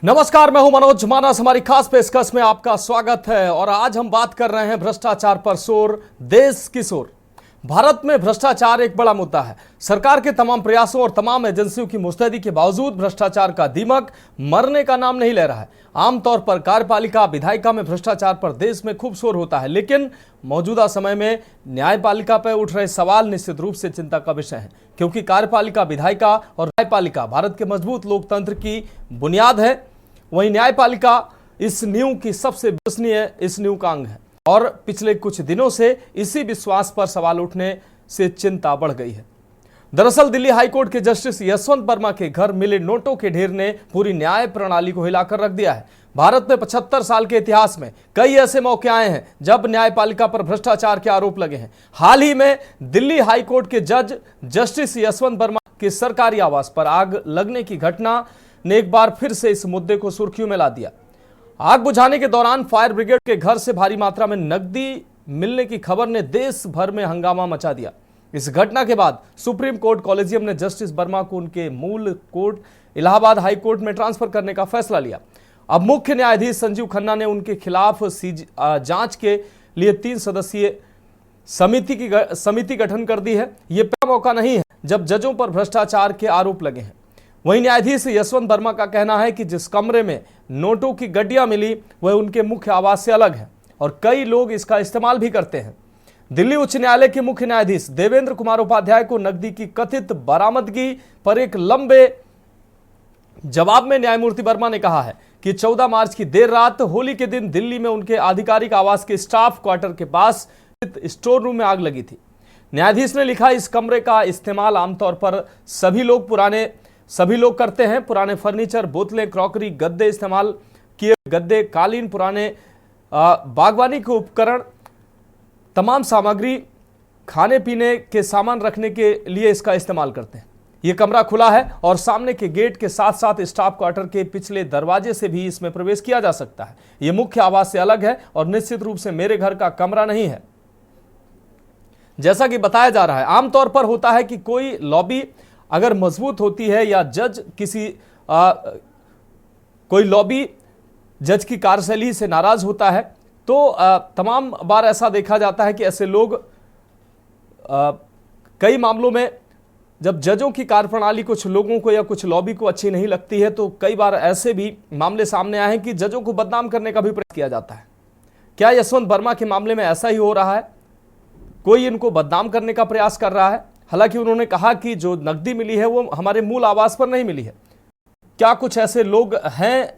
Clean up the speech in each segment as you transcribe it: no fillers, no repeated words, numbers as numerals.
नमस्कार, मैं हूं मनोज मानस। हमारी खास पेशकश में आपका स्वागत है और आज हम बात कर रहे हैं भ्रष्टाचार पर शोर, देश की शोर। भारत में भ्रष्टाचार एक बड़ा मुद्दा है। सरकार के तमाम प्रयासों और तमाम एजेंसियों की मुस्तैदी के बावजूद भ्रष्टाचार का दीमक मरने का नाम नहीं ले रहा है। आमतौर पर कार्यपालिका विधायिका में भ्रष्टाचार पर देश में खूब शोर होता है, लेकिन मौजूदा समय में न्यायपालिका पर उठ रहे सवाल निश्चित रूप से चिंता का विषय है, क्योंकि कार्यपालिका विधायिका और न्यायपालिका भारत के मजबूत लोकतंत्र की बुनियाद है। वहीं न्यायपालिका इस नींव की सबसे विश्वसनीय इस नींव का अंग है और पिछले कुछ दिनों से इसी विश्वास पर सवाल उठने से चिंता बढ़ गई है। दरअसल दिल्ली हाईकोर्ट के जस्टिस यशवंत वर्मा के घर मिले नोटों के ढेर ने पूरी न्याय प्रणाली को हिलाकर रख दिया है। भारत में 75 साल के इतिहास में कई ऐसे मौके आए हैं जब न्यायपालिका पर भ्रष्टाचार के आरोप लगे हैं। हाल ही में दिल्ली हाईकोर्ट के जज जस्टिस यशवंत वर्मा के सरकारी आवास पर आग लगने की घटना ने एक बार फिर से इस मुद्दे को सुर्खियों में ला दिया। आग बुझाने के दौरान फायर ब्रिगेड के घर से भारी मात्रा में नकदी मिलने की खबर ने देश भर में हंगामा मचा दिया। इस घटना के बाद सुप्रीम कोर्ट कॉलेजियम ने जस्टिस वर्मा को उनके मूल कोर्ट इलाहाबाद हाई कोर्ट में ट्रांसफर करने का फैसला लिया। अब मुख्य न्यायाधीश संजीव खन्ना ने उनके खिलाफ जांच के लिए 3 सदस्यीय समिति गठन कर दी है। यह पहला मौका नहीं है जब जजों पर भ्रष्टाचार के आरोप लगे हैं। वहीं न्यायाधीश यशवंत वर्मा का कहना है कि जिस कमरे में नोटों की गड्डियां मिली वह उनके मुख्य आवास से अलग है और कई लोग इसका इस्तेमाल भी करते हैं। दिल्ली उच्च न्यायालय के मुख्य न्यायाधीश देवेंद्र कुमार उपाध्याय को नकदी की कथित बरामदगी पर एक लंबे जवाब में न्यायमूर्ति वर्मा ने कहा है कि 14 मार्च की देर रात होली के दिन दिल्ली में उनके आधिकारिक आवास के स्टाफ क्वार्टर के पास स्टोर रूम में आग लगी थी। न्यायाधीश ने लिखा, इस कमरे का इस्तेमाल आमतौर पर सभी लोग करते हैं। पुराने फर्नीचर, बोतलें, क्रॉकरी, गद्दे, इस्तेमाल किए गद्दे, कालीन, पुराने बागवानी के उपकरण, तमाम सामग्री, खाने पीने के सामान रखने के लिए इसका इस्तेमाल करते हैं। यह कमरा खुला है और सामने के गेट के साथ साथ स्टाफ क्वार्टर के पिछले दरवाजे से भी इसमें प्रवेश किया जा सकता है। यह मुख्य आवास से अलग है और निश्चित रूप से मेरे घर का कमरा नहीं है। जैसा कि बताया जा रहा है, आमतौर पर होता है कि कोई लॉबी अगर मजबूत होती है या जज कोई लॉबी जज की कार्यशैली से नाराज होता है तो तमाम बार ऐसा देखा जाता है कि ऐसे लोग कई मामलों में जब जजों की कार्यप्रणाली कुछ लोगों को या कुछ लॉबी को अच्छी नहीं लगती है तो कई बार ऐसे भी मामले सामने आए हैं कि जजों को बदनाम करने का भी प्रयास किया जाता है। क्या यशवंत वर्मा के मामले में ऐसा ही हो रहा है? कोई इनको बदनाम करने का प्रयास कर रहा है? हालांकि उन्होंने कहा कि जो नकदी मिली है वो हमारे मूल आवास पर नहीं मिली है। क्या कुछ ऐसे लोग हैं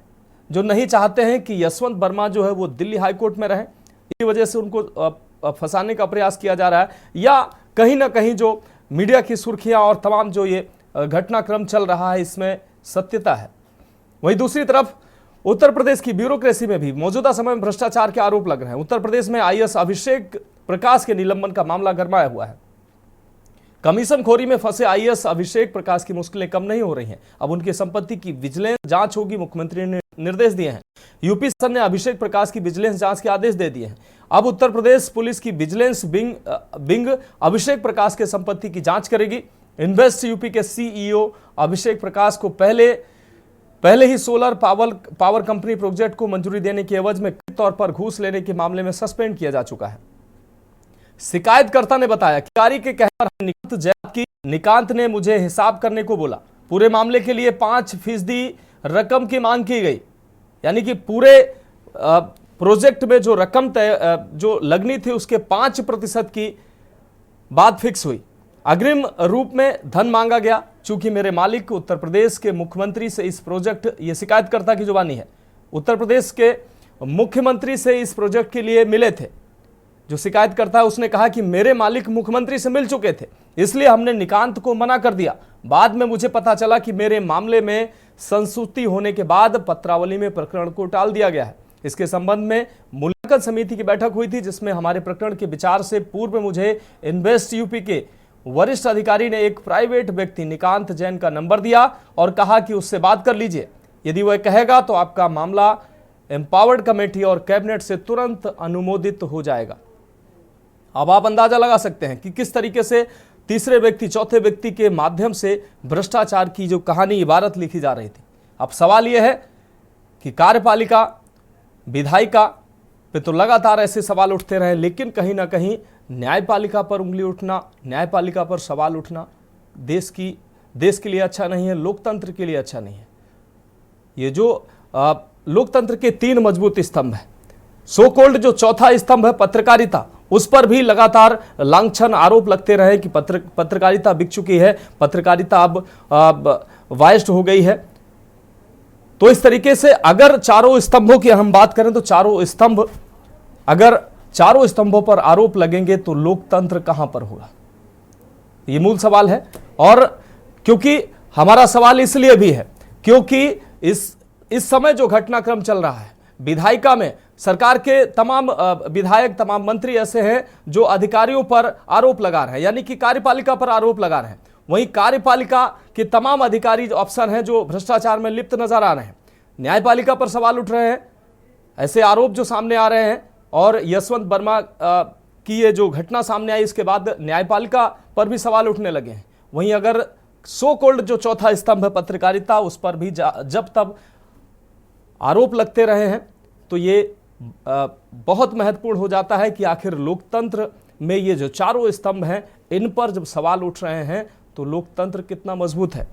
जो नहीं चाहते हैं कि यशवंत वर्मा जो है वो दिल्ली हाईकोर्ट में रहें, इसी वजह से उनको फंसाने का प्रयास किया जा रहा है? या कहीं ना कहीं जो मीडिया की सुर्खियां और तमाम जो ये घटनाक्रम चल रहा है इसमें सत्यता है? वहीं दूसरी तरफ उत्तर प्रदेश की ब्यूरोक्रेसी में भी मौजूदा समय में भ्रष्टाचार के आरोप लग रहे हैं। उत्तर प्रदेश में आईएएस अभिषेक प्रकाश के निलंबन का मामला गरमाया हुआ है। कमीशन खोरी में फंसे आईएएस अभिषेक प्रकाश की मुश्किलें कम नहीं हो रही हैं। अब उनकी संपत्ति की विजिलेंस जांच होगी, मुख्यमंत्री ने निर्देश दिए हैं। यूपी शासन ने अभिषेक प्रकाश की विजिलेंस जांच के आदेश दे दिए हैं। अब उत्तर प्रदेश पुलिस की विजिलेंस विंग अभिषेक प्रकाश के संपत्ति की जांच करेगी। इन्वेस्ट यूपी के सीईओ अभिषेक प्रकाश को पहले ही सोलर पावर कंपनी प्रोजेक्ट को मंजूरी देने के एवज में कथित तौर पर घूस लेने के मामले में सस्पेंड किया जा चुका है। शिकायतकर्ता ने बताया कि अधिकारी के कहने पर निकांत जैद की निकांत ने मुझे हिसाब करने को बोला। पूरे मामले के लिए 5% रकम की मांग की गई, यानी कि पूरे प्रोजेक्ट में जो रकम जो लगनी थी उसके 5% की बात फिक्स हुई। अग्रिम रूप में धन मांगा गया। चूंकि मेरे मालिक उत्तर प्रदेश के मुख्यमंत्री से इस प्रोजेक्ट, ये शिकायतकर्ता की जुबानी है, उत्तर प्रदेश के मुख्यमंत्री से इस प्रोजेक्ट के लिए मिले थे। जो शिकायतकर्ता है उसने कहा कि मेरे मालिक मुख्यमंत्री से मिल चुके थे, इसलिए हमने निकांत को मना कर दिया। बाद में मुझे पता चला कि मेरे मामले में संस्तुति होने के बाद पत्रावली में प्रकरण को टाल दिया गया है। इसके संबंध में मूल्यांकन समिति की बैठक हुई थी, जिसमें हमारे प्रकरण के विचार से पूर्व मुझे इन्वेस्ट यूपी के वरिष्ठ अधिकारी ने एक प्राइवेट व्यक्ति निकांत जैन का नंबर दिया और कहा कि उससे बात कर लीजिए। यदि वह कहेगा तो आपका मामला एम्पावर्ड कमेटी और कैबिनेट से तुरंत अनुमोदित हो जाएगा। अब आप अंदाजा लगा सकते हैं कि किस तरीके से तीसरे व्यक्ति, चौथे व्यक्ति के माध्यम से भ्रष्टाचार की जो कहानी, इबारत लिखी जा रही थी। अब सवाल यह है कि कार्यपालिका विधायिका पे तो लगातार ऐसे सवाल उठते रहे, लेकिन कहीं ना कहीं न्यायपालिका पर उंगली उठना, न्यायपालिका पर सवाल उठना देश के लिए अच्छा नहीं है, लोकतंत्र के लिए अच्छा नहीं है। ये जो लोकतंत्र के 3 मजबूत स्तंभ है, सो कॉल्ड जो चौथा स्तंभ है पत्रकारिता, उस पर भी लगातार लांछन आरोप लगते रहे कि पत्रकारिता बिक चुकी है, पत्रकारिता अब वायस्ड हो गई है। तो इस तरीके से अगर चारों स्तंभों की हम बात करें तो अगर चारों स्तंभों पर आरोप लगेंगे तो लोकतंत्र कहां पर होगा, ये मूल सवाल है। और क्योंकि हमारा सवाल इसलिए भी है क्योंकि इस समय जो घटनाक्रम चल रहा है, विधायिका में सरकार के तमाम विधायक, तमाम मंत्री ऐसे हैं जो अधिकारियों पर आरोप लगा रहे हैं, यानी कि कार्यपालिका पर आरोप लगा रहे हैं। वहीं कार्यपालिका के तमाम अधिकारी जो अफसर हैं जो भ्रष्टाचार में लिप्त नजर आ रहे हैं, न्यायपालिका पर सवाल उठ रहे हैं, ऐसे आरोप जो सामने आ रहे हैं। और यशवंत वर्मा की ये जो घटना सामने आई, इसके बाद न्यायपालिका पर भी सवाल उठने लगे हैं। वहीं अगर सो कॉल्ड जो चौथा स्तंभ है पत्रकारिता, उस पर भी जब तब आरोप लगते रहे हैं, तो ये बहुत महत्वपूर्ण हो जाता है कि आखिर लोकतंत्र में ये जो चारों स्तंभ हैं, इन पर जब सवाल उठ रहे हैं तो लोकतंत्र कितना मजबूत है।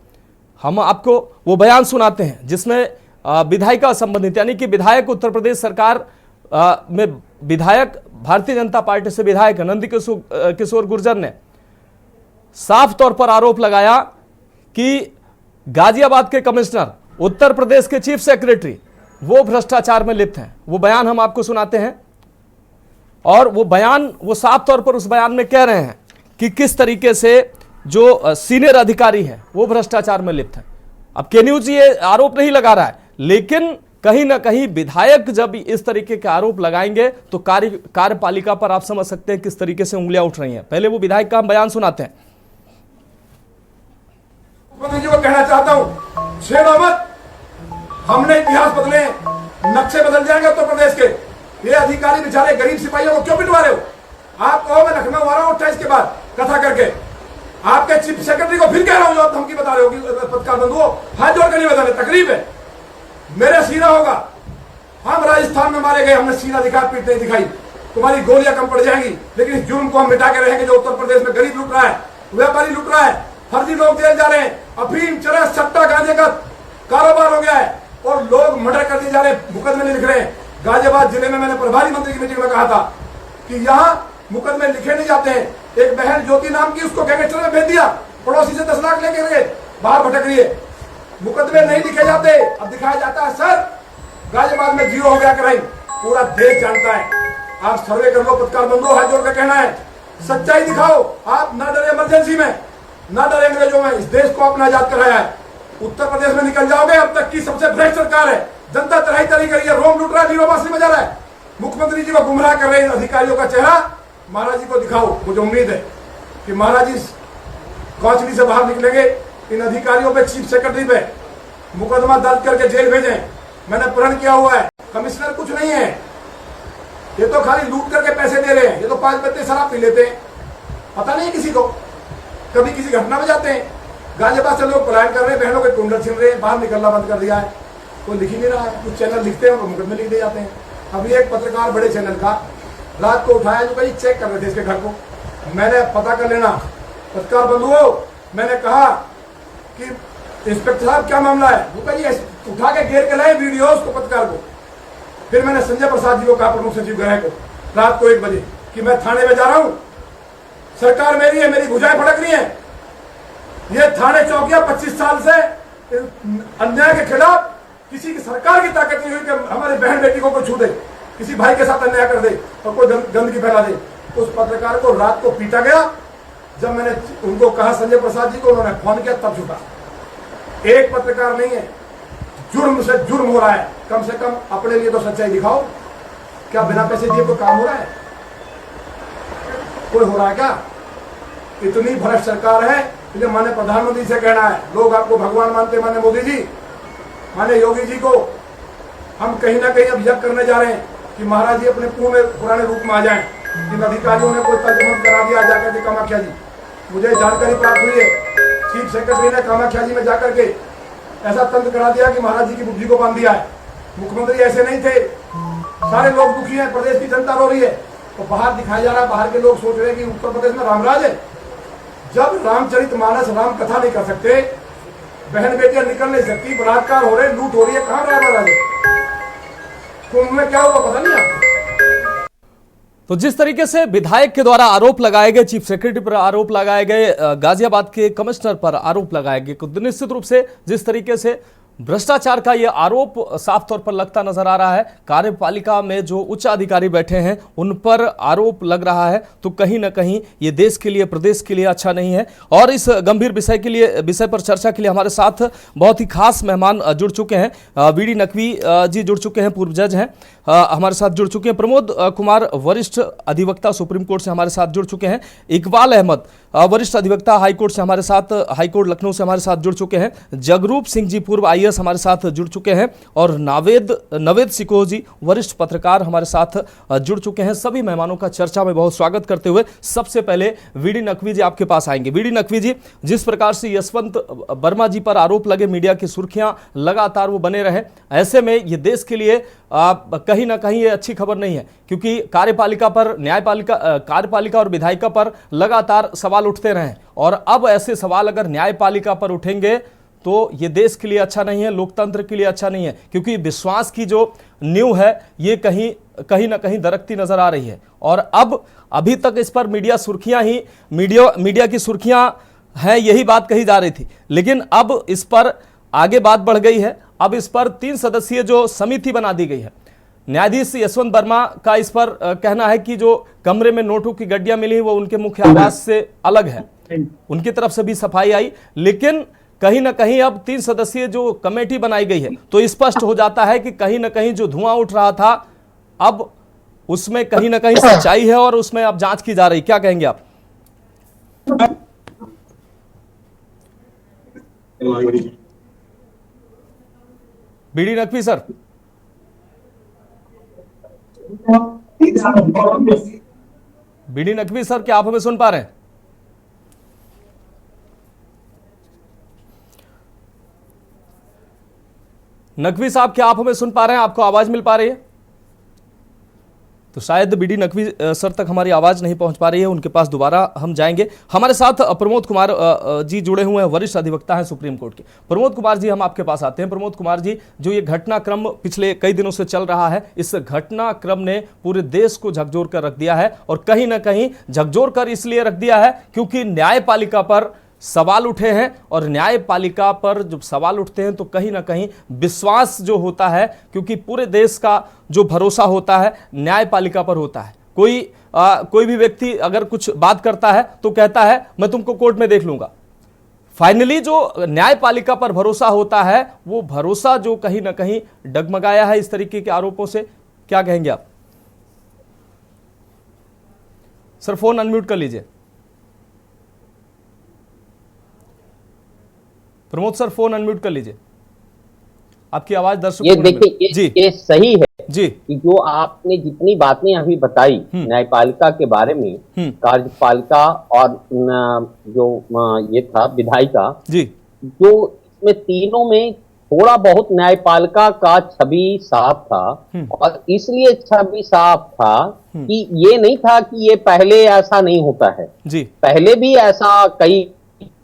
हम आपको वो बयान सुनाते हैं जिसमें विधायिका संबंधित, यानी कि विधायक उत्तर प्रदेश सरकार में विधायक, भारतीय जनता पार्टी से विधायक नंदकिशोर गुर्जर ने साफ तौर पर आरोप लगाया कि गाजियाबाद के कमिश्नर, उत्तर प्रदेश के चीफ सेक्रेटरी, वो भ्रष्टाचार में लिप्त हैं। वो बयान हम आपको सुनाते हैं और वो साफ तौर पर उस बयान में कह रहे हैं कि किस तरीके से जो सीनियर अधिकारी है वो भ्रष्टाचार में लिप्त है। अब के न्यूज ये आरोप नहीं लगा रहा है, लेकिन कहीं ना कहीं विधायक जब इस तरीके के आरोप लगाएंगे तो कार्यपालिका पर आप समझ सकते हैं किस तरीके से उंगलियां उठ रही हैं। पहले वो विधायक का हम बयान सुनाते हैं। मुख्यमंत्री जी को कहना चाहता हूं, छेड़ो मत, हमने इतिहास बदले, नक्शे बदल जाएंगे उत्तर प्रदेश के। ये अधिकारी बेचारे गरीब सिपाहियों को क्यों पिटवा रहे हो? आप कहो मैं लखनऊ आ रहा हूं 28 के बाद कथा करके, आपके चीफ सेक्रेटरी को फिर कह रहा हूं जो आप धमकी बता रहे हो कि पत्रकार बंधुओं हाथ जोड़ कर नहीं बता रहे, तकलीफ है, मेरे सीना होगा। हम राजस्थान में मारे गए, हमने सीना दिखा, पीठ नहीं दिखाई, तुम्हारी गोलियां कम पड़ जाएंगी, लेकिन इस जुर्म को हम मिटा के रहेंगे। जो उत्तर प्रदेश में गरीब लूट रहा है, व्यापारी लूट रहा है, फर्जी लोग जेल जा रहे हैं, अफीम, चरस, सट्टा, गांजे का कारोबार हो गया है और लोग मर्डर कर दिए जा रहे हैं, मुकदमे नहीं लिख रहे हैं। गाजियाबाद जिले में मैंने प्रभारी मंत्री की मीटिंग में कहा था कि यहाँ मुकदमे लिखे नहीं जाते हैं। एक बहन ज्योति नाम की, उसको गैंगस्टर में भेज दिया, पड़ोसी से 10 लाख लेके गए, बाहर भटक रही है, मुकदमे नहीं लिखे जाते। अब दिखाया जाता है सर गाजियाबाद में 0 हो गया क्राइम, पूरा देश जानता है। आप सर्वे कर लो, पत्रकार बंधुओं, हाथ जोड़ कर कहना है सच्चाई दिखाओ। आप ना डरे इमरजेंसी में, ना डरे अंग्रेजों में, इस देश को आपने आजाद कराया है। उत्तर प्रदेश में निकल जाओगे, अब तक की सबसे भ्रष्ट सरकार है, जनता तराई तराई करी है, रोम लूट रहा है, नीरोबासी बजा रहा है, मुख्यमंत्री जी को गुमराह कर रहे हैं। अधिकारियों का चेहरा महाराज जी को दिखाओ। मुझे उम्मीद है कि महाराज जी कौचली से बाहर निकलेंगे, इन अधिकारियों पे, चीफ सेक्रेटरी पे मुकदमा दर्ज करके जेल भेजें। मैंने प्रण किया हुआ है, कमिश्नर कुछ नहीं है, ये तो खाली लूट करके पैसे दे रहे हैं, ये तो 5 बत्ते शराब पी लेते हैं, पता नहीं किसी को, कभी किसी घटना में जाते हैं। गाजियाबाद से लोग पलायन कर रहे हैं, बहनों के कुंडल छिन रहे हैं, बाहर निकलना बंद कर दिया है, कोई लिख ही नहीं रहा है। कुछ चैनल लिखते हैं और मुकदमे लिख दे जाते हैं। अभी एक पत्रकार बड़े चैनल का रात को उठाया, जो कहीं चेक कर रहे थे इसके घर को, मैंने पता कर लेना पत्रकार बंधुओं, मैंने कहा कि इंस्पेक्टर साहब क्या मामला है, वो कहिए उठा के घेर के लाए वीडियो उसको, पत्रकार को। फिर मैंने संजय प्रसाद जी को कहा, प्रमुख सचिव गृह को, रात को 1 बजे कि मैं थाने में जा रहा हूं, सरकार मेरी है, मेरी भुजाएं फटक रही हैं। ये थाने चौकियां 25 साल से अन्याय के खिलाफ, किसी की सरकार की ताकत नहीं हुई कि हमारे बहन बेटी को कोई छू दे, किसी भाई के साथ अन्याय कर दे और कोई गंदगी फैला दे। उस पत्रकार को रात को पीटा गया। जब मैंने उनको कहा, संजय प्रसाद जी को, उन्होंने फोन किया, तब छूटा। एक पत्रकार नहीं है, जुर्म से जुर्म हो रहा है। कम से कम अपने लिए तो सच्चाई दिखाओ। क्या बिना पैसे दिए कोई काम हो रहा है? कोई हो रहा है क्या? इतनी भ्रष्ट सरकार है। इसलिए माने प्रधानमंत्री से कहना है, लोग आपको भगवान मानते, माने मोदी जी, माने योगी जी को, हम कहीं ना कहीं अब यज्ञ करने जा रहे हैं कि महाराज जी अपने पुराने रूप में आ जाएं। इन अधिकारियों ने कोई तंत्र करा दिया जाकर के कामाख्या जी, मुझे जानकारी प्राप्त हुई है, चीफ सेक्रेटरी ने कामाख्या जी में जाकर के ऐसा तंत्र करा दिया कि महाराज जी की बुद्धि को बांध दिया है। मुख्यमंत्री ऐसे नहीं थे, सारे लोग दुखी हैं, प्रदेश की जनता रो रही है, तो बाहर दिखाया जा रहा है, बाहर के लोग सोच रहे हैं कि उत्तर प्रदेश में रामराज है। जब रामचरितमानस राम कथा नहीं कर सकते, बहन बेटियां निकल नहीं सकती, बलात्कार हो रहे, लूट हो रही है, कहां रामराज है? तो उनमें क्या होगा पता नहीं आपको। तो जिस तरीके से विधायक के द्वारा आरोप लगाए गए, चीफ सेक्रेटरी पर आरोप लगाए गए, गाजियाबाद के कमिश्नर पर आरोप लगाए गए, तो निश्चित रूप से जिस तरीके से भ्रष्टाचार का यह आरोप साफ तौर पर लगता नजर आ रहा है, कार्यपालिका में जो उच्च अधिकारी बैठे हैं उन पर आरोप लग रहा है, तो कहीं ना कहीं ये देश के लिए, प्रदेश के लिए अच्छा नहीं है। और इस गंभीर विषय पर चर्चा के लिए हमारे साथ बहुत ही खास मेहमान जुड़ चुके हैं। वीडी नकवी जी जुड़ चुके हैं, पूर्व जज हैं, हमारे साथ जुड़ चुके हैं। प्रमोद कुमार वरिष्ठ अधिवक्ता सुप्रीम कोर्ट से हमारे साथ जुड़ चुके हैं। इकबाल अहमद वरिष्ठ अधिवक्ता हाईकोर्ट से हमारे साथ, हाईकोर्ट लखनऊ से हमारे साथ जुड़ चुके हैं। जगरूप सिंह जी पूर्व IAS हमारे साथ जुड़ चुके हैं, और नवेद सिकोह जी वरिष्ठ पत्रकार हमारे साथ जुड़ चुके हैं। सभी मेहमानों का चर्चा में बहुत स्वागत करते हुए सबसे पहले वीडी नकवी जी आपके पास आएंगे। वीडी नकवी जी, जिस प्रकार से यशवंत वर्मा जी पर आरोप लगे, मीडिया की सुर्खियां लगातार वो बने रहे, ऐसे में ये देश के लिए कहीं ना कहीं ये अच्छी खबर नहीं है, क्योंकि कार्यपालिका और विधायिका पर लगातार सवाल उठते रहे, और अब ऐसे सवाल अगर न्यायपालिका पर उठेंगे तो ये देश के लिए अच्छा नहीं है, लोकतंत्र के लिए अच्छा नहीं है, क्योंकि विश्वास की जो नींव है ये कहीं ना कहीं दरकती नजर आ रही है। और अब अभी तक इस पर मीडिया की सुर्खियां हैं, यही बात कही जा रही थी, लेकिन अब इस पर आगे बात बढ़ गई है। अब इस पर 3 सदस्यीय जो समिति बना दी गई है, न्यायाधीश यशवंत वर्मा का इस पर कहना है कि जो कमरे में नोटों की गड्डियां मिली वो उनके मुख्य आवास से अलग है, उनकी तरफ से भी सफाई आई, लेकिन कहीं ना कहीं अब 3 सदस्यीय जो कमेटी बनाई गई है, तो स्पष्ट हो जाता है कि कहीं ना कहीं जो धुआं उठ रहा था अब उसमें कहीं ना कहीं सच्चाई है, और उसमें अब जांच की जा रही। क्या कहेंगे आप? BD Naqvi sir, BD Naqvi sir, क्या आप हमें सुन पा रहे हैं? नकवी साहब, क्या आप हमें सुन पा रहे हैं? आपको आवाज मिल पा रही है? तो शायद बीडी नकवी सर तक हमारी आवाज नहीं पहुंच पा रही है, उनके पास दोबारा हम जाएंगे। हमारे साथ प्रमोद कुमार जी जुड़े हुए हैं, वरिष्ठ अधिवक्ता हैं सुप्रीम कोर्ट के। प्रमोद कुमार जी, हम आपके पास आते हैं। प्रमोद कुमार जी, जो ये घटनाक्रम पिछले कई दिनों से चल रहा है, इस घटनाक्रम ने पूरे देश को झकझोर कर रख दिया है, और कहीं ना कहीं झकझोर कर इसलिए रख दिया है क्योंकि न्यायपालिका पर सवाल उठे हैं, और न्यायपालिका पर जब सवाल उठते हैं तो कहीं ना कहीं विश्वास जो होता है, क्योंकि पूरे देश का जो भरोसा होता है न्यायपालिका पर होता है। कोई भी व्यक्ति अगर कुछ बात करता है तो कहता है मैं तुमको कोर्ट में देख लूंगा। फाइनली जो न्यायपालिका पर भरोसा होता है, वो भरोसा जो कहीं ना कहीं डगमगाया है इस तरीके के आरोपों से। क्या कहेंगे आप? सर फोन अनम्यूट कर लीजिए। प्रमोद सर फोन अनम्यूट कर लीजिए, आपकी आवाज दर्शकों ये देखिए, ये सही है जी कि जो आपने जितनी बातें अभी बताई न्यायपालिका के बारे में, कार्यपालिका और जो ये था विधायिका जी, जो इसमें तीनों में थोड़ा बहुत न्यायपालिका का छवि साफ था, और इसलिए छवि साफ था कि ये नहीं था कि ये पहले ऐसा नहीं होता है जी, पहले भी ऐसा कई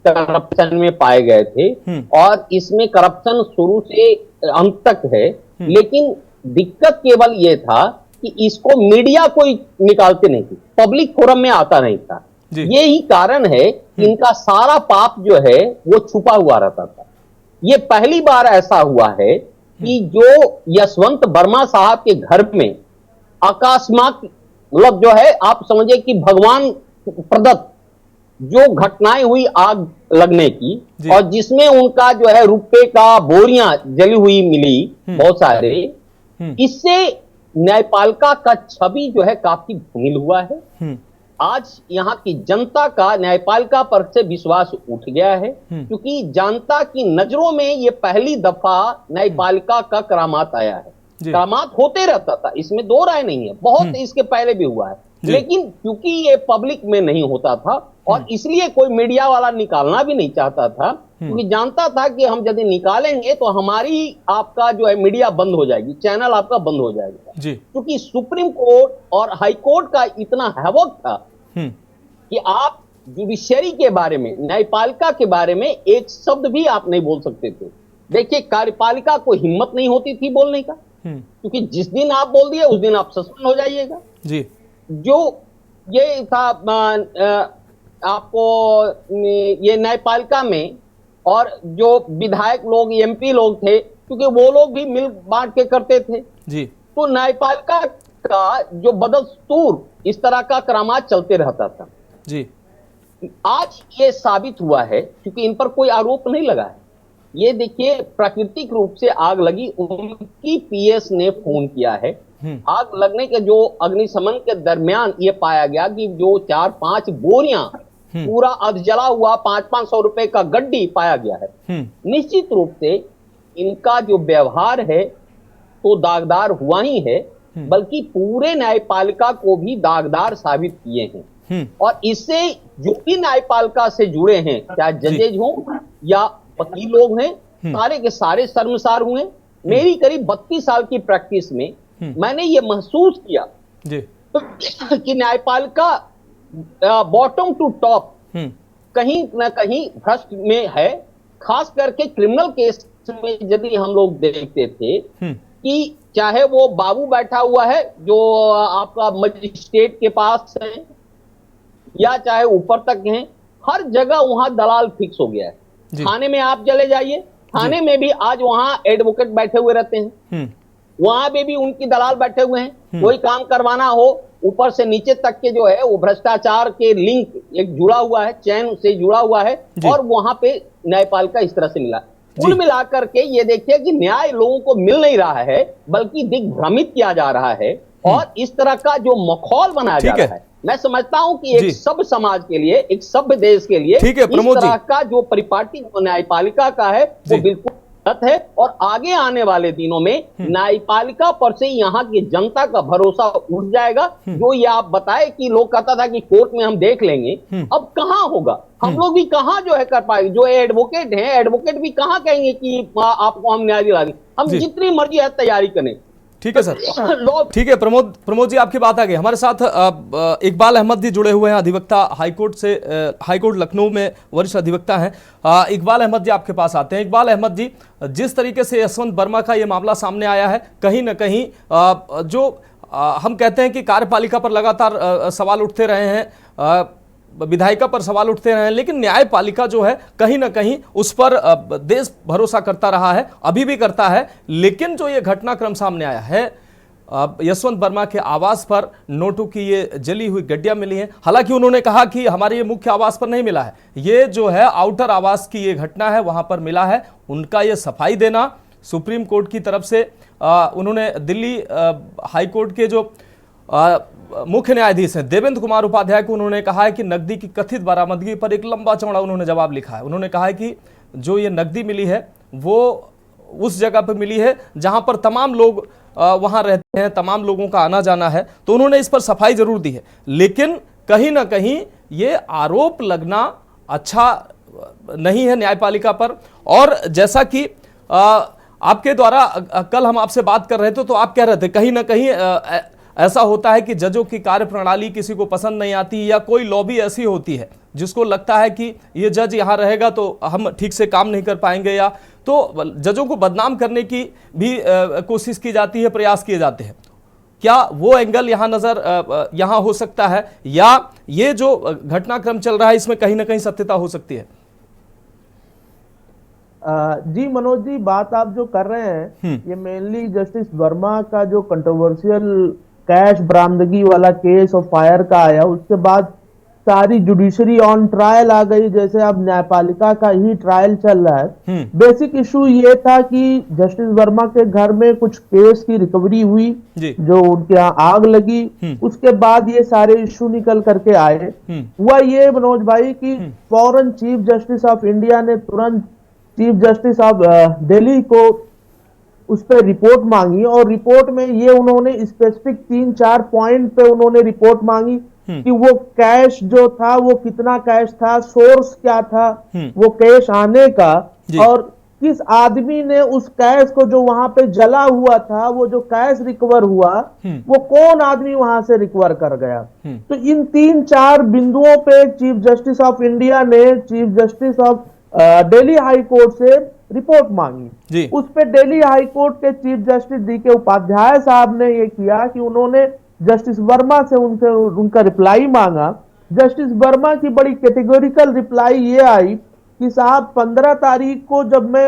करप्शन में पाए गए थे, और इसमें करप्शन शुरू से अंत तक है। लेकिन दिक्कत केवल ये था कि इसको मीडिया कोई निकालते नहीं थी, पब्लिक फोरम में आता नहीं था। यही कारण है कि इनका सारा पाप जो है वो छुपा हुआ रहता था। ये पहली बार ऐसा हुआ है कि जो यशवंत वर्मा साहब के घर में अकस्मात, मतलब जो है आप समझे कि भगवान प्रदत्त जो घटनाएं हुई आग लगने की, और जिसमें उनका जो है रुपए का बोरियां जली हुई मिली बहुत सारे, इससे न्यायपालिका का छवि जो है काफी धूमिल हुआ है। आज यहाँ की जनता का न्यायपालिका पर से विश्वास उठ गया है, क्योंकि जनता की नजरों में ये पहली दफा न्यायपालिका का करामात आया है। करामात होते रहता था, इसमें दो राय नहीं है, बहुत इसके पहले भी हुआ है, लेकिन क्योंकि ये पब्लिक में नहीं होता था और इसलिए कोई मीडिया वाला निकालना भी नहीं चाहता था, क्योंकि जानता था कि हम यदि निकालेंगे तो हमारी आपका जो है मीडिया बंद हो जाएगी, चैनल आपका बंद हो जाएगा। क्योंकि सुप्रीम कोर्ट और हाई कोर्ट का इतना हैवक था कि आप जुडिशरी के बारे में, न्यायपालिका के बारे में एक शब्द भी आप नहीं बोल सकते थे। देखिए, कार्यपालिका को हिम्मत नहीं होती थी बोलने का, क्योंकि जिस दिन आप बोल दिए उस दिन आप सस्पेंड हो जाइएगा जी। जो ये था आपको ये न्यायपालिका में, और जो विधायक लोग, एमपी लोग थे, क्योंकि वो लोग भी मिल बांट के करते थे जी, तो न्यायपालिका का जो बदस्तूर इस तरह का करामात चलते रहता था जी। आज ये साबित हुआ है, क्योंकि इन पर कोई आरोप नहीं लगा है। ये देखिए, प्राकृतिक रूप से आग लगी, उनकी पीएस ने फोन किया है। आग लगने के जो अग्निशमन के दरमियान ये पाया गया कि जो 4-5 बोरियां पूरा अध जला हुआ 500-500 रुपए का गड्डी पाया गया है। निश्चित रूप से इनका जो व्यवहार है तो दागदार हुआ ही है, बल्कि पूरे न्यायपालिका को भी दागदार साबित किए हैं। और इससे जो भी न्यायपालिका से जुड़े हैं, चाहे जजेज हों या वकील लोग हैं, सारे के सारे शर्मसार हुए। मेरी करीब 32 साल की प्रैक्टिस में मैंने ये महसूस किया जी। कि न्यायपालिका बॉटम टू टॉप कहीं ना कहीं भ्रष्ट में है। खास करके क्रिमिनल केस में यदि हम लोग देखते थे कि चाहे वो बाबू बैठा हुआ है जो आपका मजिस्ट्रेट के पास है, या चाहे ऊपर तक हैं, हर जगह वहां दलाल फिक्स हो गया है। थाने में आप चले जाइए, थाने में भी आज वहां एडवोकेट बैठे हुए रहते हैं, वहां पे भी उनकी दलाल बैठे हुए हैं। कोई काम करवाना हो, ऊपर से नीचे तक के जो है वो भ्रष्टाचार के लिंक एक जुड़ा हुआ है, चैन से जुड़ा हुआ है, और वहां पे न्यायपालिका इस तरह से मिला। कुल मिलाकर के ये देखिए कि न्याय लोगों को मिल नहीं रहा है, बल्कि दिग्भ्रमित किया जा रहा है, और इस तरह का जो माहौल बनाया जा रहा है, मैं समझता हूं कि एक सभ्य समाज के लिए, एक सभ्य देश के लिए इस तरह का जो परिपाटी न्यायपालिका का है वो बिल्कुल गलत है। और आगे आने वाले दिनों में न्यायपालिका पर से यहाँ की जनता का भरोसा उठ जाएगा। जो ये आप बताए कि लोग कहता था कि कोर्ट में हम देख लेंगे, अब कहाँ होगा, हम लोग भी कहाँ जो है कर पाएंगे। जो एडवोकेट हैं, एडवोकेट भी कहाँ कहेंगे कि आपको हम न्याय दिला देंगे, हम जितनी मर्जी है तैयारी करें। ठीक है सर, ठीक है। प्रमोद जी, आपकी बात आ गई। हमारे साथ इकबाल अहमद जी जुड़े हुए हैं, अधिवक्ता हाईकोर्ट से, हाईकोर्ट लखनऊ में वरिष्ठ अधिवक्ता हैं। इकबाल अहमद जी आपके पास आते हैं। इकबाल अहमद जी, जिस तरीके से यशवंत वर्मा का ये मामला सामने आया है, कहीं ना कहीं जो हम कहते हैं कि कार्यपालिका पर लगातार सवाल उठते रहे हैं, विधायिका पर सवाल उठते रहे हैं, लेकिन न्यायपालिका जो है कहीं ना कहीं उस पर देश भरोसा करता रहा है, अभी भी करता है। लेकिन जो ये घटनाक्रम सामने आया है, यशवंत वर्मा के आवास पर नोटों की ये जली हुई गड्डियां मिली हैं। हालांकि उन्होंने कहा कि हमारे ये मुख्य आवास पर नहीं मिला है, ये जो है आउटर आवास की ये घटना है, वहां पर मिला है। उनका ये सफाई देना सुप्रीम कोर्ट की तरफ से, उन्होंने दिल्ली हाई कोर्ट के जो मुख्य न्यायाधीश हैं देवेंद्र कुमार उपाध्याय को उन्होंने कहा है कि नकदी की कथित बरामदगी पर एक लंबा चौड़ा उन्होंने जवाब लिखा है। उन्होंने कहा है कि जो ये नकदी मिली है वो उस जगह पर मिली है जहां पर तमाम लोग वहां रहते हैं, तमाम लोगों का आना जाना है। तो उन्होंने इस पर सफाई जरूर दी है, लेकिन कहीं ना कहीं ये आरोप लगना अच्छा नहीं है न्यायपालिका पर। और जैसा कि आपके द्वारा कल हम आपसे बात कर रहे थे, तो आप कह रहे थे कहीं ना कहीं ऐसा होता है कि जजों की कार्यप्रणाली किसी को पसंद नहीं आती, या कोई लॉबी ऐसी होती है जिसको लगता है कि ये जज यहाँ रहेगा तो हम ठीक से काम नहीं कर पाएंगे, या तो जजों को बदनाम करने की भी कोशिश की जाती है, प्रयास किए जाते हैं। क्या वो एंगल यहाँ नजर यहाँ हो सकता है, या ये जो घटनाक्रम चल रहा है इसमें कहीं ना कहीं सत्यता हो सकती है? जी मनोज जी, बात आप जो कर रहे हैं ये मेनली जस्टिस वर्मा का जो कंट्रोवर्शियल कैश बरामदगी वाला केस और फायर का आया, उसके बाद सारी जुडिशरी ऑन ट्रायल आ गई। जैसे अब न्यायपालिका का ही ट्रायल चल रहा है। बेसिक इशू ये था कि जस्टिस वर्मा के घर में कुछ केस की रिकवरी हुई, जो उनके यहाँ आग लगी, उसके बाद ये सारे इशू निकल करके आए। हुआ ये मनोज भाई कि फौरन चीफ जस्टिस ऑफ इंडिया ने तुरंत चीफ जस्टिस ऑफ दिल्ली को उस पर रिपोर्ट मांगी, और रिपोर्ट में ये उन्होंने स्पेसिफिक 3-4 पॉइंट पे उन्होंने रिपोर्ट मांगी कि वो कैश जो था वो कितना कैश था, सोर्स क्या था वो कैश आने का, और किस आदमी ने उस कैश को जो वहां पे जला हुआ था, वो जो कैश रिकवर हुआ वो कौन आदमी वहां से रिकवर कर गया। तो इन 3-4 बिंदुओं पे चीफ जस्टिस ऑफ इंडिया ने chief justice of Delhi high court से रिपोर्ट मांगी। उस पे दिल्ली हाई कोर्ट के चीफ जस्टिस DK उपाध्याय साहब ने ये किया कि उन्होंने जस्टिस वर्मा से उनका रिप्लाई मांगा। जस्टिस वर्मा की बड़ी कैटेगोरिकल रिप्लाई ये आई कि साहब 15 तारीख को जब मैं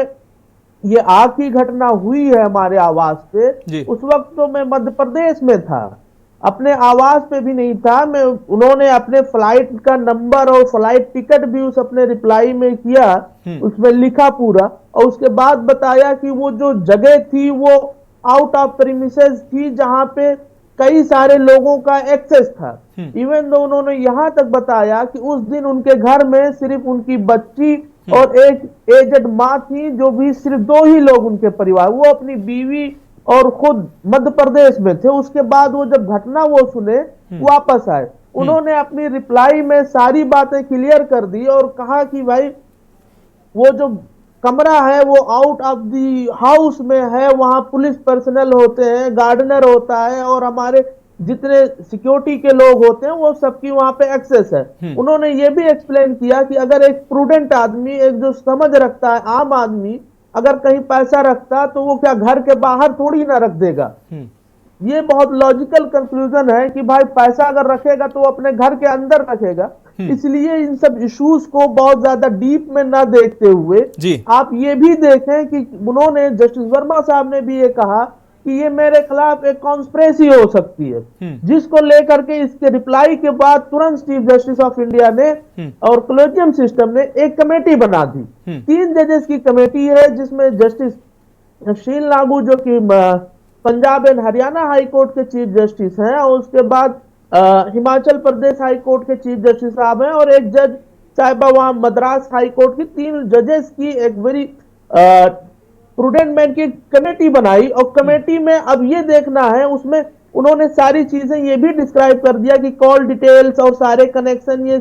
ये आग की घटना हुई है हमारे आवास पे, उस वक्त तो मैं मध्य प्रदेश में था, अपने आवास पे भी नहीं था मैं। उन्होंने अपने फ्लाइट का नंबर और फ्लाइट टिकट भी उस अपने रिप्लाई में किया, उसमें लिखा पूरा, और उसके बाद बताया कि वो जो जगह थी वो आउट ऑफ प्रीमिसेस थी जहां पे कई सारे लोगों का एक्सेस था। इवन दो उन्होंने यहां तक बताया कि उस दिन उनके घर में सिर्फ उनकी बच्ची और एक एजेड माँ थी, जो भी सिर्फ 2 ही लोग उनके परिवार, वो अपनी बीवी और खुद मध्य प्रदेश में थे। उसके बाद वो जब घटना वो सुने वापस आए, उन्होंने अपनी रिप्लाई में सारी बातें क्लियर कर दी और कहा कि भाई वो जो कमरा है वो आउट ऑफ दी हाउस में है, वहां पुलिस पर्सनल होते हैं, गार्डनर होता है और हमारे जितने सिक्योरिटी के लोग होते हैं वो सबकी वहां पे एक्सेस है। उन्होंने ये भी एक्सप्लेन किया कि अगर एक प्रूडेंट आदमी, एक जो समझ रखता है आम आदमी, अगर कहीं पैसा रखता तो वो क्या घर के बाहर थोड़ी ना रख देगा। ये बहुत लॉजिकल कंक्लूजन है कि भाई पैसा अगर रखेगा तो वो अपने घर के अंदर रखेगा। इसलिए इन सब इश्यूज को बहुत ज्यादा डीप में ना देखते हुए आप ये भी देखें कि उन्होंने, जस्टिस वर्मा साहब ने भी ये कहा कि ये मेरे खिलाफ एक कॉन्स्पिरेसी हो सकती है, जिसको लेकर के इसके रिप्लाई के बाद तुरंत चीफ जस्टिस ऑफ इंडिया ने और कॉलेजियम सिस्टम ने एक कमेटी बना दी। 3 जजेस की कमेटी है, जिसमें जस्टिस शील लागू जो कि Punjab and Haryana high court के चीफ जस्टिस हैं, और उसके बाद हिमाचल प्रदेश हाई कोर्ट के चीफ जस्टिस साहब हैं, और एक जज साहिबा वहां मद्रास हाई कोर्ट की 3 जजेस की एक वेरी प्रूडेंट मैन की कमेटी बनाई। और कमेटी में अब ये देखना है, उसमें उन्होंने सारी चीजें ये भी डिस्क्राइब कर दिया कि कॉल डिटेल्स और सारे कनेक्शन ये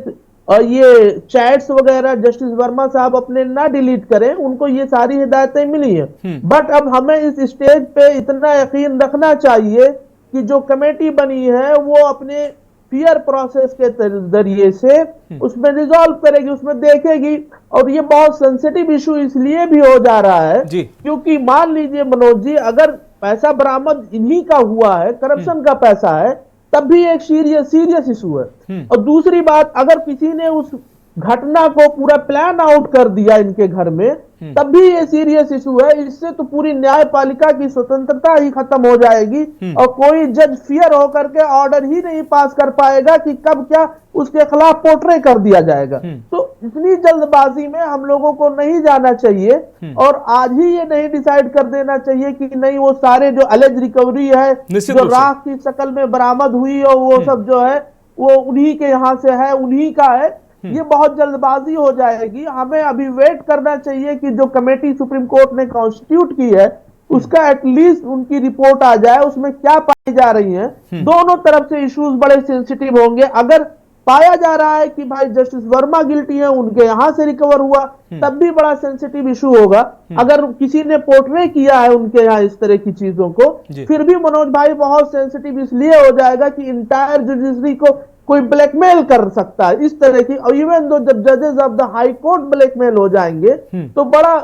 चैट्स वगैरह जस्टिस वर्मा साहब अपने ना डिलीट करें, उनको ये सारी हिदायतें मिली हैं। बट अब हमें इस स्टेज पे इतना यकीन रखना चाहिए कि जो कमेटी बनी है वो अपने पीयर प्रोसेस के जरिए से उसमें रिजॉल्व करेगी, उसमें देखेगी। और ये बहुत सेंसिटिव इशू इसलिए भी हो जा रहा है क्योंकि मान लीजिए मनोज जी, अगर पैसा बरामद इन्हीं का हुआ है, करप्शन का पैसा है, तब भी एक सीरियस इशू है। और दूसरी बात, अगर किसी ने उस घटना को पूरा प्लान आउट कर दिया इनके घर में, तब भी ये सीरियस इशू है। इससे तो पूरी न्यायपालिका की स्वतंत्रता ही खत्म हो जाएगी और कोई जज फियर होकर के ऑर्डर ही नहीं पास कर पाएगा कि कब क्या उसके खिलाफ पोर्ट्रे कर दिया जाएगा। तो इतनी जल्दबाजी में हम लोगों को नहीं जाना चाहिए और आज ही ये नहीं डिसाइड कर देना चाहिए कि नहीं वो सारे जो अलेज रिकवरी है जो राख की शक्ल में बरामद हुई और वो सब जो है वो उन्हीं के यहां से है, उन्हीं का है। ये बहुत जल्दबाजी हो जाएगी। हमें अभी वेट करना चाहिए कि जो कमेटी सुप्रीम कोर्ट ने कॉन्स्टिट्यूट की है उसका एटलीस्ट उनकी रिपोर्ट आ जाए, उसमें क्या पाई जा रही है। दोनों तरफ से इश्यूज बड़े सेंसिटिव होंगे। अगर पाया जा रहा है कि भाई जस्टिस वर्मा गिल्टी है, उनके यहां से रिकवर हुआ, तब भी बड़ा सेंसिटिव इशू होगा। अगर किसी ने पोर्ट्रे किया है उनके यहाँ इस तरह की चीजों को, फिर भी मनोज भाई बहुत सेंसिटिव इसलिए हो जाएगा कि इंटायर जुडिशरी को कोई ब्लैकमेल कर सकता है इस तरह की। और इवन दो जब जजेस of the high court blackmail हो जाएंगे तो बड़ा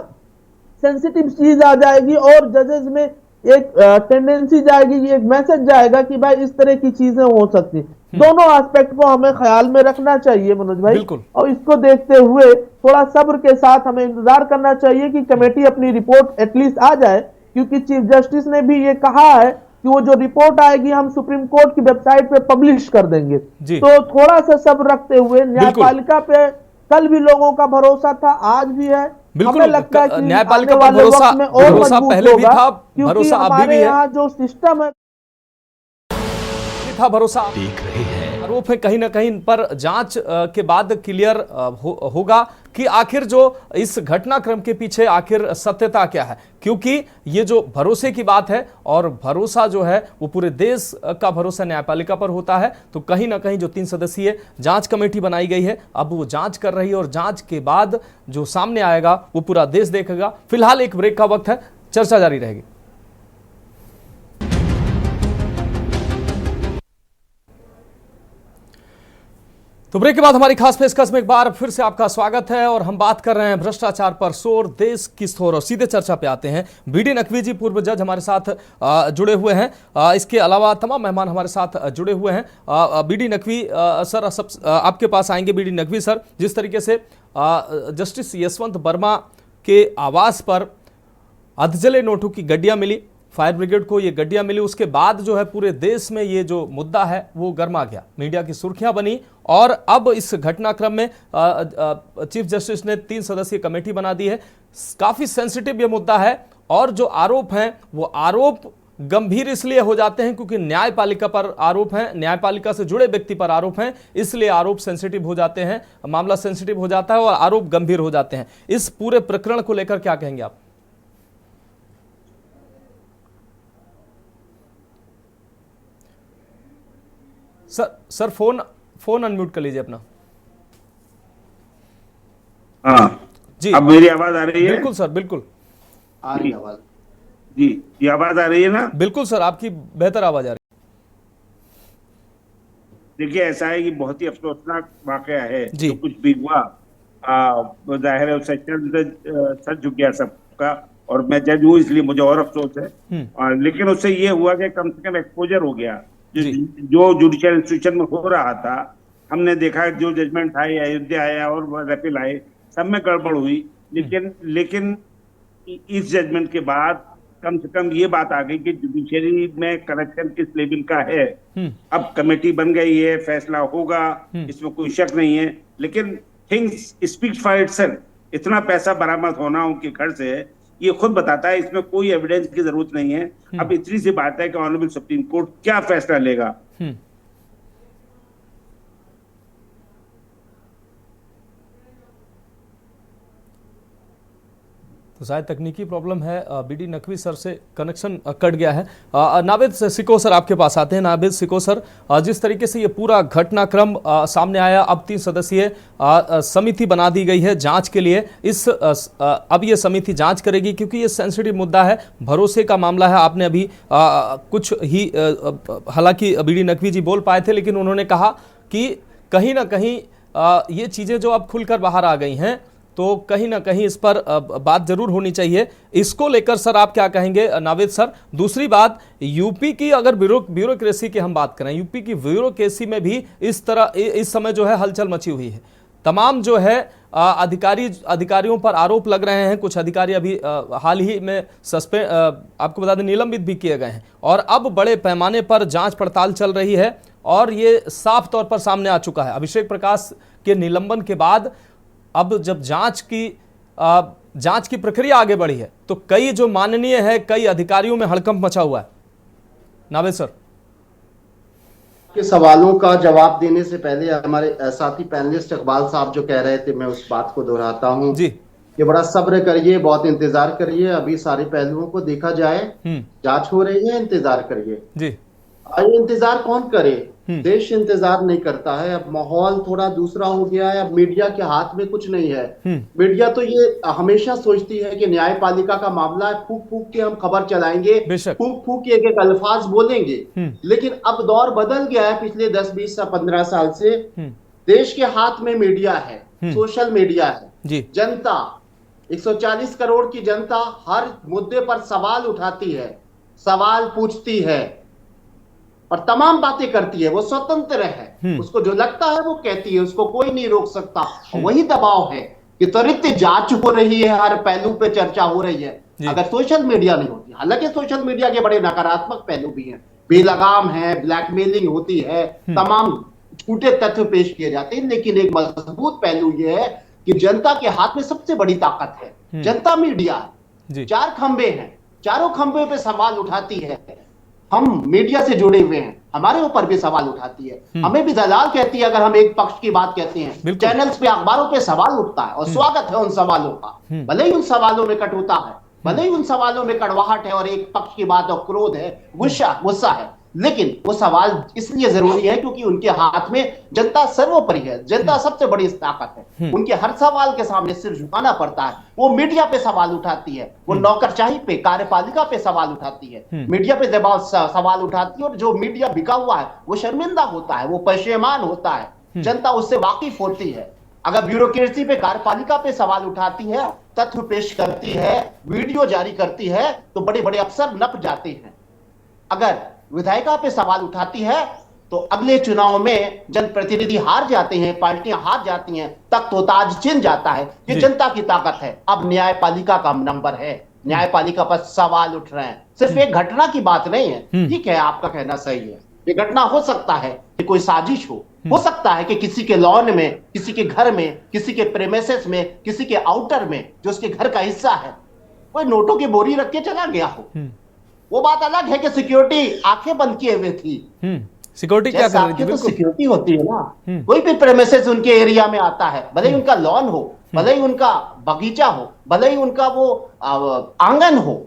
सेंसिटिव चीज आ जाएगी और जजेस में एक टेंडेंसी जाएगी, एक मैसेज जाएगा कि भाई इस तरह की चीजें हो सकती। दोनों एस्पेक्ट को हमें ख्याल में रखना चाहिए मनोज भाई, और इसको देखते हुए थोड़ा सब्र के साथ हमें इंतजार करना चाहिए कि कमेटी अपनी रिपोर्ट एटलीस्ट आ जाए, क्योंकि चीफ जस्टिस ने भी ये कहा है कि वो जो रिपोर्ट आएगी हम सुप्रीम कोर्ट की वेबसाइट पे पब्लिश कर देंगे। तो थोड़ा सा सब्र रखते हुए, न्यायपालिका पे कल भी लोगों का भरोसा था, आज भी है। हमें लगता है कि न्यायपालिका पर भरोसा पहले भी था, भरोसा अभी भी है। यहाँ जो सिस्टम है था, भरोसा देख रहे हैं आरोप हैं कहीं ना कहीं इन पर जांच के बाद क्लियर होगा कि आखिर जो इस घटनाक्रम के पीछे आखिर सत्यता क्या है, क्योंकि ये जो भरोसे की बात है और भरोसा जो है वो पूरे देश का भरोसा न्यायपालिका पर होता है। तो कहीं ना कहीं जो 3 सदस्यीय जांच कमेटी बनाई गई है अब वो जांच कर रही है और जांच के बाद जो सामने आएगा वो पूरा देश देखेगा। फिलहाल एक ब्रेक का वक्त है, चर्चा जारी रहेगी। तो ब्रेक के बाद हमारी खास पेशकश में एक बार फिर से आपका स्वागत है और हम बात कर रहे हैं भ्रष्टाचार पर शोर, देश किस ओर। और सीधे चर्चा पे आते हैं। बीडी नकवी जी पूर्व जज हमारे साथ जुड़े हुए हैं। इसके अलावा तमाम मेहमान हमारे साथ जुड़े हुए हैं। बीडी नकवी सर, आपके पास आएंगे। बीडी नकवी सर, जिस तरीके से जस्टिस यशवंत वर्मा के आवास पर अधजले नोटों की गड्डियां मिली, फायर ब्रिगेड को ये गड्डियां मिली, उसके बाद जो है पूरे देश में ये जो मुद्दा है वो गर्मा गया, मीडिया की सुर्खियां बनी। और अब इस घटनाक्रम में चीफ जस्टिस ने 3 सदस्यीय कमेटी बना दी है। काफी सेंसिटिव ये मुद्दा है और जो आरोप हैं वो आरोप गंभीर इसलिए हो जाते हैं क्योंकि न्यायपालिका पर आरोप हैं, न्यायपालिका से जुड़े व्यक्ति पर आरोप हैं, इसलिए आरोप सेंसिटिव हो जाते हैं, मामला सेंसिटिव हो जाता है और आरोप गंभीर हो जाते हैं। इस पूरे प्रकरण को लेकर क्या कहेंगे आप? सर फोन अनम्यूट कर लीजिए अपना। हाँ जी, अब मेरी आवाज आ रही है? बिल्कुल सर, बिल्कुल आ रही आवाज। जी, ये आवाज आ रही है ना? बिल्कुल सर, आपकी बेहतर आवाज आ रही है। देखिए, ऐसा है कि बहुत ही अफसोसनाक वाकया है जी। जो कुछ भी हुआ, जाहिर है उससे सच झुक गया सबका, और मैं जज हूँ इसलिए मुझे और अफसोस है। लेकिन उससे ये हुआ कि कम से कम एक्सपोजर हो गया जो जुडिशियल इंस्टीट्यूशन में हो रहा था। हमने देखा जो जजमेंट आए, अयोध्या आया और रेपिल आए, सब में गड़बड़ हुई। लेकिन इस जजमेंट के बाद कम से कम ये बात आ गई कि जुडिशरी में करप्शन किस लेवल का है। अब कमेटी बन गई है, फैसला होगा, इसमें कोई शक नहीं है। लेकिन थिंग्स स्पीक फॉर इटसेल्फ। इतना पैसा बरामद होना उनके घर से ये खुद बताता है, इसमें कोई एविडेंस की जरूरत नहीं है। अब इतनी सी बात है कि ऑनरेबल सुप्रीम कोर्ट क्या फैसला लेगा। तो शायद तकनीकी प्रॉब्लम है, बीडी नकवी सर से कनेक्शन कट गया है। नावेद सिको सर आपके पास आते हैं। नावेद सिको सर, जिस तरीके से ये पूरा घटनाक्रम सामने आया, अब 3 सदस्यीय समिति बना दी गई है जांच के लिए। अब ये समिति जांच करेगी क्योंकि ये सेंसिटिव मुद्दा है, भरोसे का मामला है। आपने अभी कुछ ही हालांकि बीडी नकवी जी बोल पाए थे, लेकिन उन्होंने कहा कि कहीं ना कहीं ये चीज़ें जो अब खुलकर बाहर आ गई हैं तो कहीं ना कहीं इस पर बात जरूर होनी चाहिए। इसको लेकर सर आप क्या कहेंगे नावेद सर? दूसरी बात, यूपी की अगर ब्यूरोक्रेसी की हम बात करें, यूपी की ब्यूरोक्रेसी में भी इस समय जो है हलचल मची हुई है। तमाम जो है अधिकारियों पर आरोप लग रहे हैं। कुछ अधिकारी अभी हाल ही में आपको बता दें निलंबित भी किए गए हैं और अब बड़े पैमाने पर जांच पड़ताल चल रही है और ये साफ तौर पर सामने आ चुका है। अभिषेक प्रकाश के निलंबन के बाद अब जब जांच की प्रक्रिया आगे बढ़ी है तो कई जो माननीय है, कई अधिकारियों में हड़कंप मचा हुआ है। नावेद सर, के सवालों का जवाब देने से पहले हमारे साथी पैनलिस्ट इकबाल साहब जो कह रहे थे, मैं उस बात को दोहराता हूं जी कि बड़ा सब्र करिए, बहुत इंतजार करिए, अभी सारे पहलुओं को देखा जाए। जांच हो रही है, इंतजार करिए जी। इंतजार कौन करे? देश इंतजार नहीं करता है। अब माहौल थोड़ा दूसरा हो गया है। अब मीडिया के हाथ में कुछ नहीं है। मीडिया तो ये हमेशा सोचती है कि न्यायपालिका का मामला है, फूक फूक के हम खबर चलाएंगे, फूक फूक के एक अल्फाज बोलेंगे। लेकिन अब दौर बदल गया है। पिछले 10, 20 या 15 साल से देश के हाथ में मीडिया है, सोशल मीडिया है। जनता 140 करोड़ की जनता हर मुद्दे पर सवाल उठाती है, सवाल पूछती है और तमाम बातें करती है। वो स्वतंत्र है, उसको जो लगता है वो कहती है, उसको कोई नहीं रोक सकता। वही दबाव है कि त्वरित जांच हो रही है, हर पहलू पे चर्चा हो रही है। अगर सोशल मीडिया नहीं होती, हालांकि सोशल मीडिया के बड़े नकारात्मक पहलू भी हैं, बेलगाम है, ब्लैकमेलिंग होती है, तमाम झूठे तथ्य पेश किए जाते हैं, लेकिन एक मजबूत पहलू यह है कि जनता के हाथ में सबसे बड़ी ताकत है। जनता मीडिया है। 4 खंबे हैं, चारों खंबे पे सवाल उठाती है। हम मीडिया से जुड़े हुए हैं, हमारे ऊपर भी सवाल उठाती है, हमें भी दलाल कहती है अगर हम एक पक्ष की बात कहते हैं। चैनल्स पे, अखबारों पे सवाल उठता है और स्वागत है उन सवालों का, भले ही उन सवालों में कटुता है, भले ही उन सवालों में कड़वाहट है और एक पक्ष की बात और क्रोध है, गुस्सा है, लेकिन वो सवाल इसलिए जरूरी है क्योंकि उनके हाथ में जनता सर्वोपरि है, जनता सबसे बड़ी ताकत है। उनके हर सवाल के सामने सिर झुकाना पड़ता है। वो मीडिया पे सवाल उठाती है, वो नौकरशाही पे, कार्यपालिका पे सवाल उठाती है, मीडिया पे सवाल उठाती है, और जो मीडिया बिका हुआ है वो शर्मिंदा होता है, वो पशेमान होता है, जनता उससे वाकिफ होती है। अगर ब्यूरोक्रेसी पे, कार्यपालिका पे सवाल उठाती है, तथ्य पेश करती है, वीडियो जारी करती है, तो बड़े बड़े अफसर नप जाते हैं। अगर विधायिका पे सवाल उठाती है तो अगले चुनाव में जनप्रतिनिधि हार जाते हैं, पार्टियां हार जाती हैं, तख्त व ताज छिन जाता है। ये जनता की ताकत है। अब न्यायपालिका का नंबर है, न्यायपालिका पर सवाल उठ रहे हैं। सिर्फ एक घटना की बात नहीं है। ठीक है, आपका कहना सही है, ये घटना हो सकता है कि कोई साजिश हो सकता है कि किसी के लॉन में, किसी के घर में, किसी के प्रेमिसेस में, किसी के आउटर में जो उसके घर का हिस्सा है, कोई नोटों की बोरी रख के चला गया हो। वो बात अलग है कि सिक्योरिटी आंखें बंद किए हुए थी। सिक्योरिटी क्या कर रही थी? तो सिक्योरिटी होती है ना, कोई भी प्रेमिसेस उनके एरिया में आता है, भले ही उनका लॉन हो, भले ही उनका बगीचा हो, भले ही उनका वो आंगन हो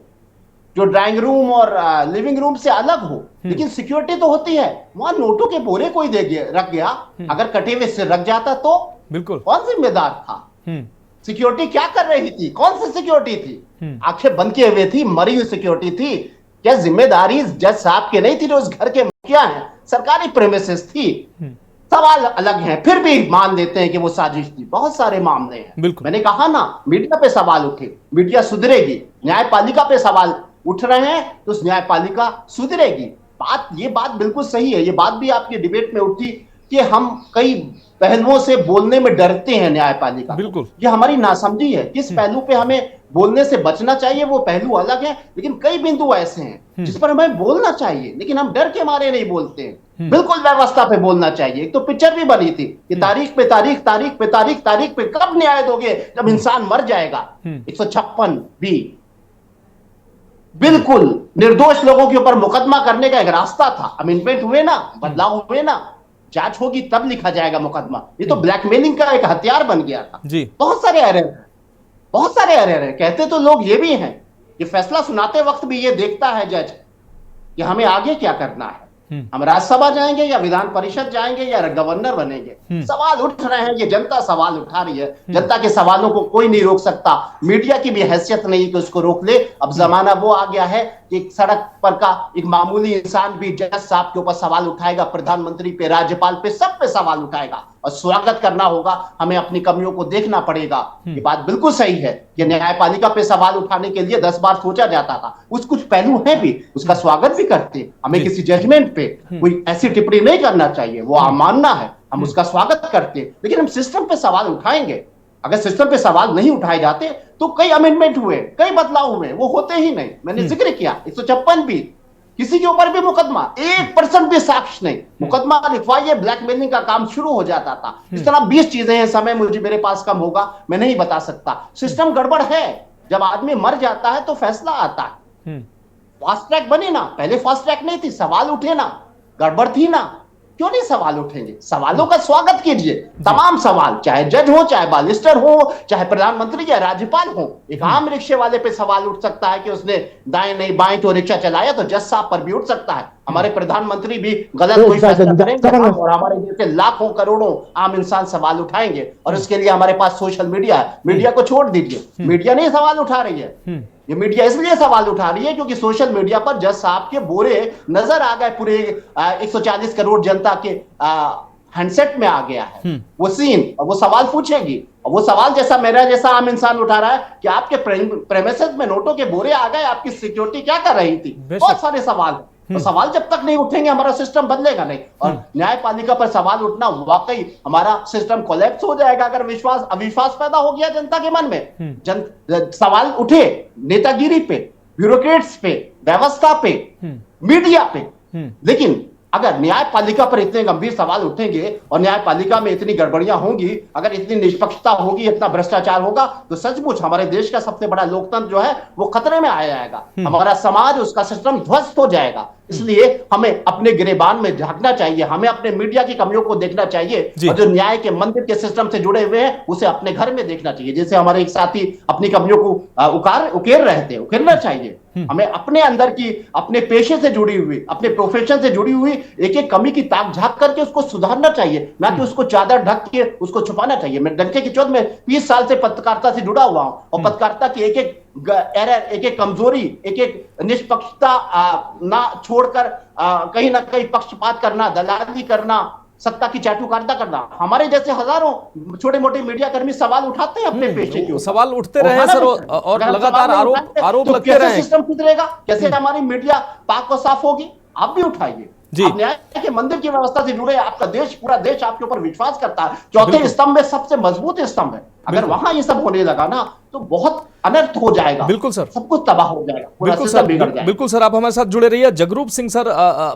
जो ड्राइंग रूम और लिविंग रूम से अलग हो, लेकिन सिक्योरिटी तो होती है। वहां नोटों के बोरे कोई रख गया, अगर कटे हुए सिर रख जाता तो बिल्कुल कौन जिम्मेदार था? सिक्योरिटी क्या कर रही थी? कौन सी सिक्योरिटी थी? आंखें बंद किए हुए थी, मरी हुई सिक्योरिटी थी। क्या जिम्मेदारी जज साहब के नहीं थी जो उस घर के मुखिया हैं? सरकारी प्रेमिसेस थी। सवाल अलग हैं, फिर भी मान लेते हैं कि वो साजिश थी। बहुत सारे मामले हैं। मैंने कहा ना, मीडिया पे सवाल उठे, मीडिया सुधरेगी। न्यायपालिका पे सवाल उठ रहे हैं तो उस न्यायपालिका सुधरेगी। ये बात बिल्कुल सही है। ये बात भी आपकी डिबेट में उठी कि हम कई पहलुओं से बोलने में डरते हैं न्यायपालिका। बिल्कुल, ये हमारी नासमझी है। किस पहलू पे हमें बोलने से बचना चाहिए वो पहलू अलग है, लेकिन कई बिंदु ऐसे हैं जिस पर हमें बोलना चाहिए, लेकिन हम डर के मारे नहीं बोलते हैं। बिल्कुल व्यवस्था पे बोलना चाहिए। एक तो पिक्चर भी बनी थी कि तारीख पे तारीख, तारीख पे तारीख, तारीख पे कब न्याय दोगे जब इंसान मर जाएगा। 156 भी बिल्कुल निर्दोष लोगों के ऊपर मुकदमा करने का एक रास्ता था। अमेंडमेंट हुए ना, बदलाव हुए ना, जांच होगी तब लिखा जाएगा मुकदमा। ये तो ब्लैकमेलिंग का एक हथियार बन गया था जी। बहुत सारे एरर है। कहते तो लोग ये भी हैं, ये फैसला सुनाते वक्त भी ये देखता है जज कि हमें आगे क्या करना है। हम राज्यसभा जाएंगे या विधान परिषद जाएंगे या गवर्नर बनेंगे। सवाल उठ रहे हैं, ये जनता सवाल उठा रही है। जनता के सवालों को कोई नहीं रोक सकता। मीडिया की भी हैसियत नहीं कि उसको रोक ले। अब जमाना वो आ गया है कि एक सड़क पर का एक मामूली इंसान भी जज साहब के ऊपर सवाल उठाएगा, प्रधानमंत्री पे, राज्यपाल पे, सब पे सवाल उठाएगा और स्वागत करना होगा। हमें अपनी कमियों को देखना पड़ेगा। ये बात बिल्कुल सही है कि न्यायपालिका पे सवाल उठाने के लिए 10 बार सोचा जाता था। कुछ पहलू हैं भी, उसका स्वागत भी करते। हमें किसी जजमेंट पे कोई ऐसी टिप्पणी नहीं करना चाहिए, वो अमानना है, हम उसका स्वागत करते। लेकिन हम सिस्टम पे सवाल उठाएंगे। अगर सिस्टम पे सवाल नहीं उठाए जाते तो कई अमेंडमेंट हुए, कई बदलाव हुए, वो होते ही नहीं। मैंने जिक्र किया 156 भी, किसी के ऊपर भी मुकदमा, 1% भी साक्ष्य नहीं, मुकदमा लिखवाइए, ब्लैकमेलिंग का काम शुरू हो जाता था। इस तरह 20 चीजें हैं। समय मेरे पास कम होगा, मैं नहीं बता सकता। सिस्टम गड़बड़ है। जब आदमी मर जाता है तो फैसला आता है। फास्ट ट्रैक बने ना, पहले फास्ट ट्रैक नहीं थी, सवाल उठे ना, गड़बड़ थी ना, क्यों नहीं सवाल उठेंगे? सवालों का स्वागत कीजिए। तमाम सवाल, चाहे जज हो, चाहे बालिस्टर हो, चाहे प्रधानमंत्री या राज्यपाल हो। एक आम रिक्शे वाले पे सवाल उठ सकता है कि उसने दाएं नहीं बाएं तो रिक्शा चलाया, तो जज साहब पर भी उठ सकता है। हमारे प्रधानमंत्री भी गलत कोई फैसला करेंगे और हमारे जैसे लाखों करोड़ों आम इंसान सवाल उठाएंगे। और उसके लिए हमारे पास सोशल मीडिया है। मीडिया को छोड़ दीजिए, मीडिया नहीं सवाल उठा रही है। ये मीडिया इसलिए सवाल उठा रही है क्योंकि सोशल मीडिया पर जज साहब के बोरे नजर आ गए। पूरे 140 करोड़ जनता के हैंडसेट में आ गया है वो सीन, और वो सवाल पूछेगी। और वो सवाल जैसा मेरा जैसा आम इंसान उठा रहा है कि आपके प्रेमिसेस में नोटों के बोरे आ गए, आपकी सिक्योरिटी क्या कर रही थी। बहुत सारे सवाल हैं। तो सवाल जब तक नहीं उठेंगे हमारा सिस्टम बदलेगा नहीं। और न्यायपालिका पर सवाल उठना, वाकई हमारा सिस्टम कोलैप्स हो जाएगा अगर अविश्वास पैदा हो गया जनता के मन में। सवाल उठे नेतागिरी पे, ब्यूरोक्रेट्स पे, व्यवस्था पे, मीडिया पे, लेकिन अगर न्यायपालिका पर इतने गंभीर सवाल उठेंगे और न्यायपालिका में इतनी गड़बड़ियां होंगी, अगर इतनी निष्पक्षता होगी, इतना भ्रष्टाचार होगा, तो सचमुच हमारे देश का सबसे बड़ा लोकतंत्र जो है वो खतरे में आ जाएगा। हमारा समाज, उसका सिस्टम ध्वस्त हो जाएगा। इसलिए हमें अपने गिरेबान में झांकना चाहिए, हमें अपने मीडिया की कमियों को देखना चाहिए, और जो न्याय के मंदिर के सिस्टम से जुड़े हुए हैं उसे अपने घर में देखना चाहिए। जैसे हमारे एक साथी अपनी कमियों को उकेर रहे थे, उकेरना चाहिए। हमें अपने अंदर की, अपने पेशे से जुड़ी हुई, अपने प्रोफेशन से जुड़ी हुई एक एक कमी की ताक झांक करके उसको सुधारना चाहिए, ना कि उसको चादर ढक के उसको छुपाना चाहिए। मैं डंके की चोट में 20 साल से पत्रकारिता से जुड़ा हुआ हूं, और पत्रकारिता की एक एक एरर, एक एक कमजोरी, एक एक निष्पक्षता ना छोड़कर कहीं ना कहीं पक्षपात करना, दलाली करना, सत्ता की चाटुकारिता करना, हमारे जैसे हजारों छोटे मोटे मीडिया कर्मी सवाल उठाते हैं अपने पेशे के ऊपर। सवाल उठते रहे सर, और लगातार आरोप लगते रहे। सिस्टम सुधरेगा कैसे? हमारी मीडिया पाक और साफ होगी? आप भी उठाइए। आप न्याय के मंदिर की व्यवस्था से जुड़े, आपका देश, पूरा देश आपके ऊपर विश्वास करता है। चौथे स्तंभ में सबसे मजबूत स्तंभ है। अगर वहां ये सब होने लगा ना तो बहुत अनर्थ हो जाएगा। बिल्कुल सर, सब कुछ तबाह हो जाएगा, बिल्कुल सर, बिल्कुल सर। आप हमारे साथ जुड़े रहिए। जगरूप सिंह सर,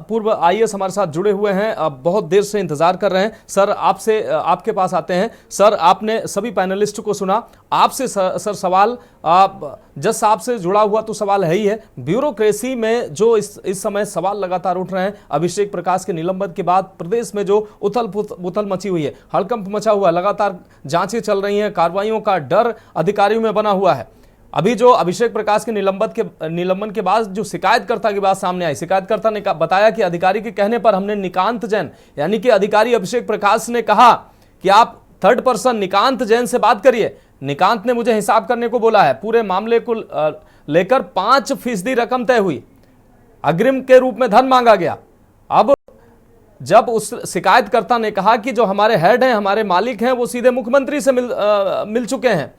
पूर्व आईएएस हमारे साथ जुड़े हुए हैं, बहुत देर से इंतजार कर रहे हैं। सर आपसे, आपके पास आते हैं। सर आपने सभी पैनलिस्ट को सुना, आपसे सर सवाल जज साहब से जुड़ा हुआ तो सवाल है ही है। ब्यूरोक्रेसी में जो इस समय सवाल लगातार उठ रहे हैं, अभिषेक प्रकाश के निलंबन के बाद प्रदेश में जो उथल पुथल मची हुई है, हड़कंप मचा हुआ है, लगातार जांचें चल रही हैं, कार्रवाइयों का डर अधिकारियों में बना हुआ है। अभी जो अभिषेक प्रकाश के निलंबन के बाद जो शिकायतकर्ता की बात सामने आई, शिकायतकर्ता ने बताया कि अधिकारी के कहने पर हमने निकांत जैन, यानी कि अधिकारी अभिषेक प्रकाश ने कहा कि आप थर्ड पर्सन निकांत जैन से बात करिए। निकांत ने मुझे हिसाब करने को बोला है। पूरे मामले को लेकर 5% रकम तय हुई, अग्रिम के रूप में धन मांगा गया। अब जब उस शिकायतकर्ता ने कहा कि जो हमारे हेड हैं, हमारे मालिक हैं, वो सीधे मुख्यमंत्री से मिल चुके हैं,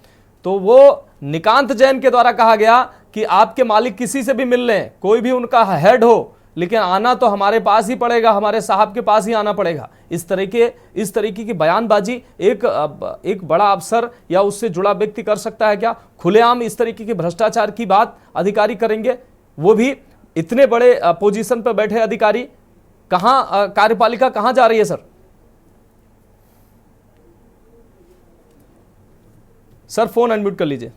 तो वो निकांत जैन के द्वारा कहा गया कि आपके मालिक किसी से भी मिल लें, कोई भी उनका हेड हो, लेकिन आना तो हमारे पास ही पड़ेगा, हमारे साहब के पास ही आना पड़ेगा। इस तरीके की बयानबाजी एक बड़ा अफसर या उससे जुड़ा व्यक्ति कर सकता है क्या? खुलेआम इस तरीके के भ्रष्टाचार की बात अधिकारी करेंगे, वो भी इतने बड़े पोजीशन पर बैठे अधिकारी? कहां कार्यपालिका कहां जा रही है सर? सर फोन अनम्यूट कर लीजिए।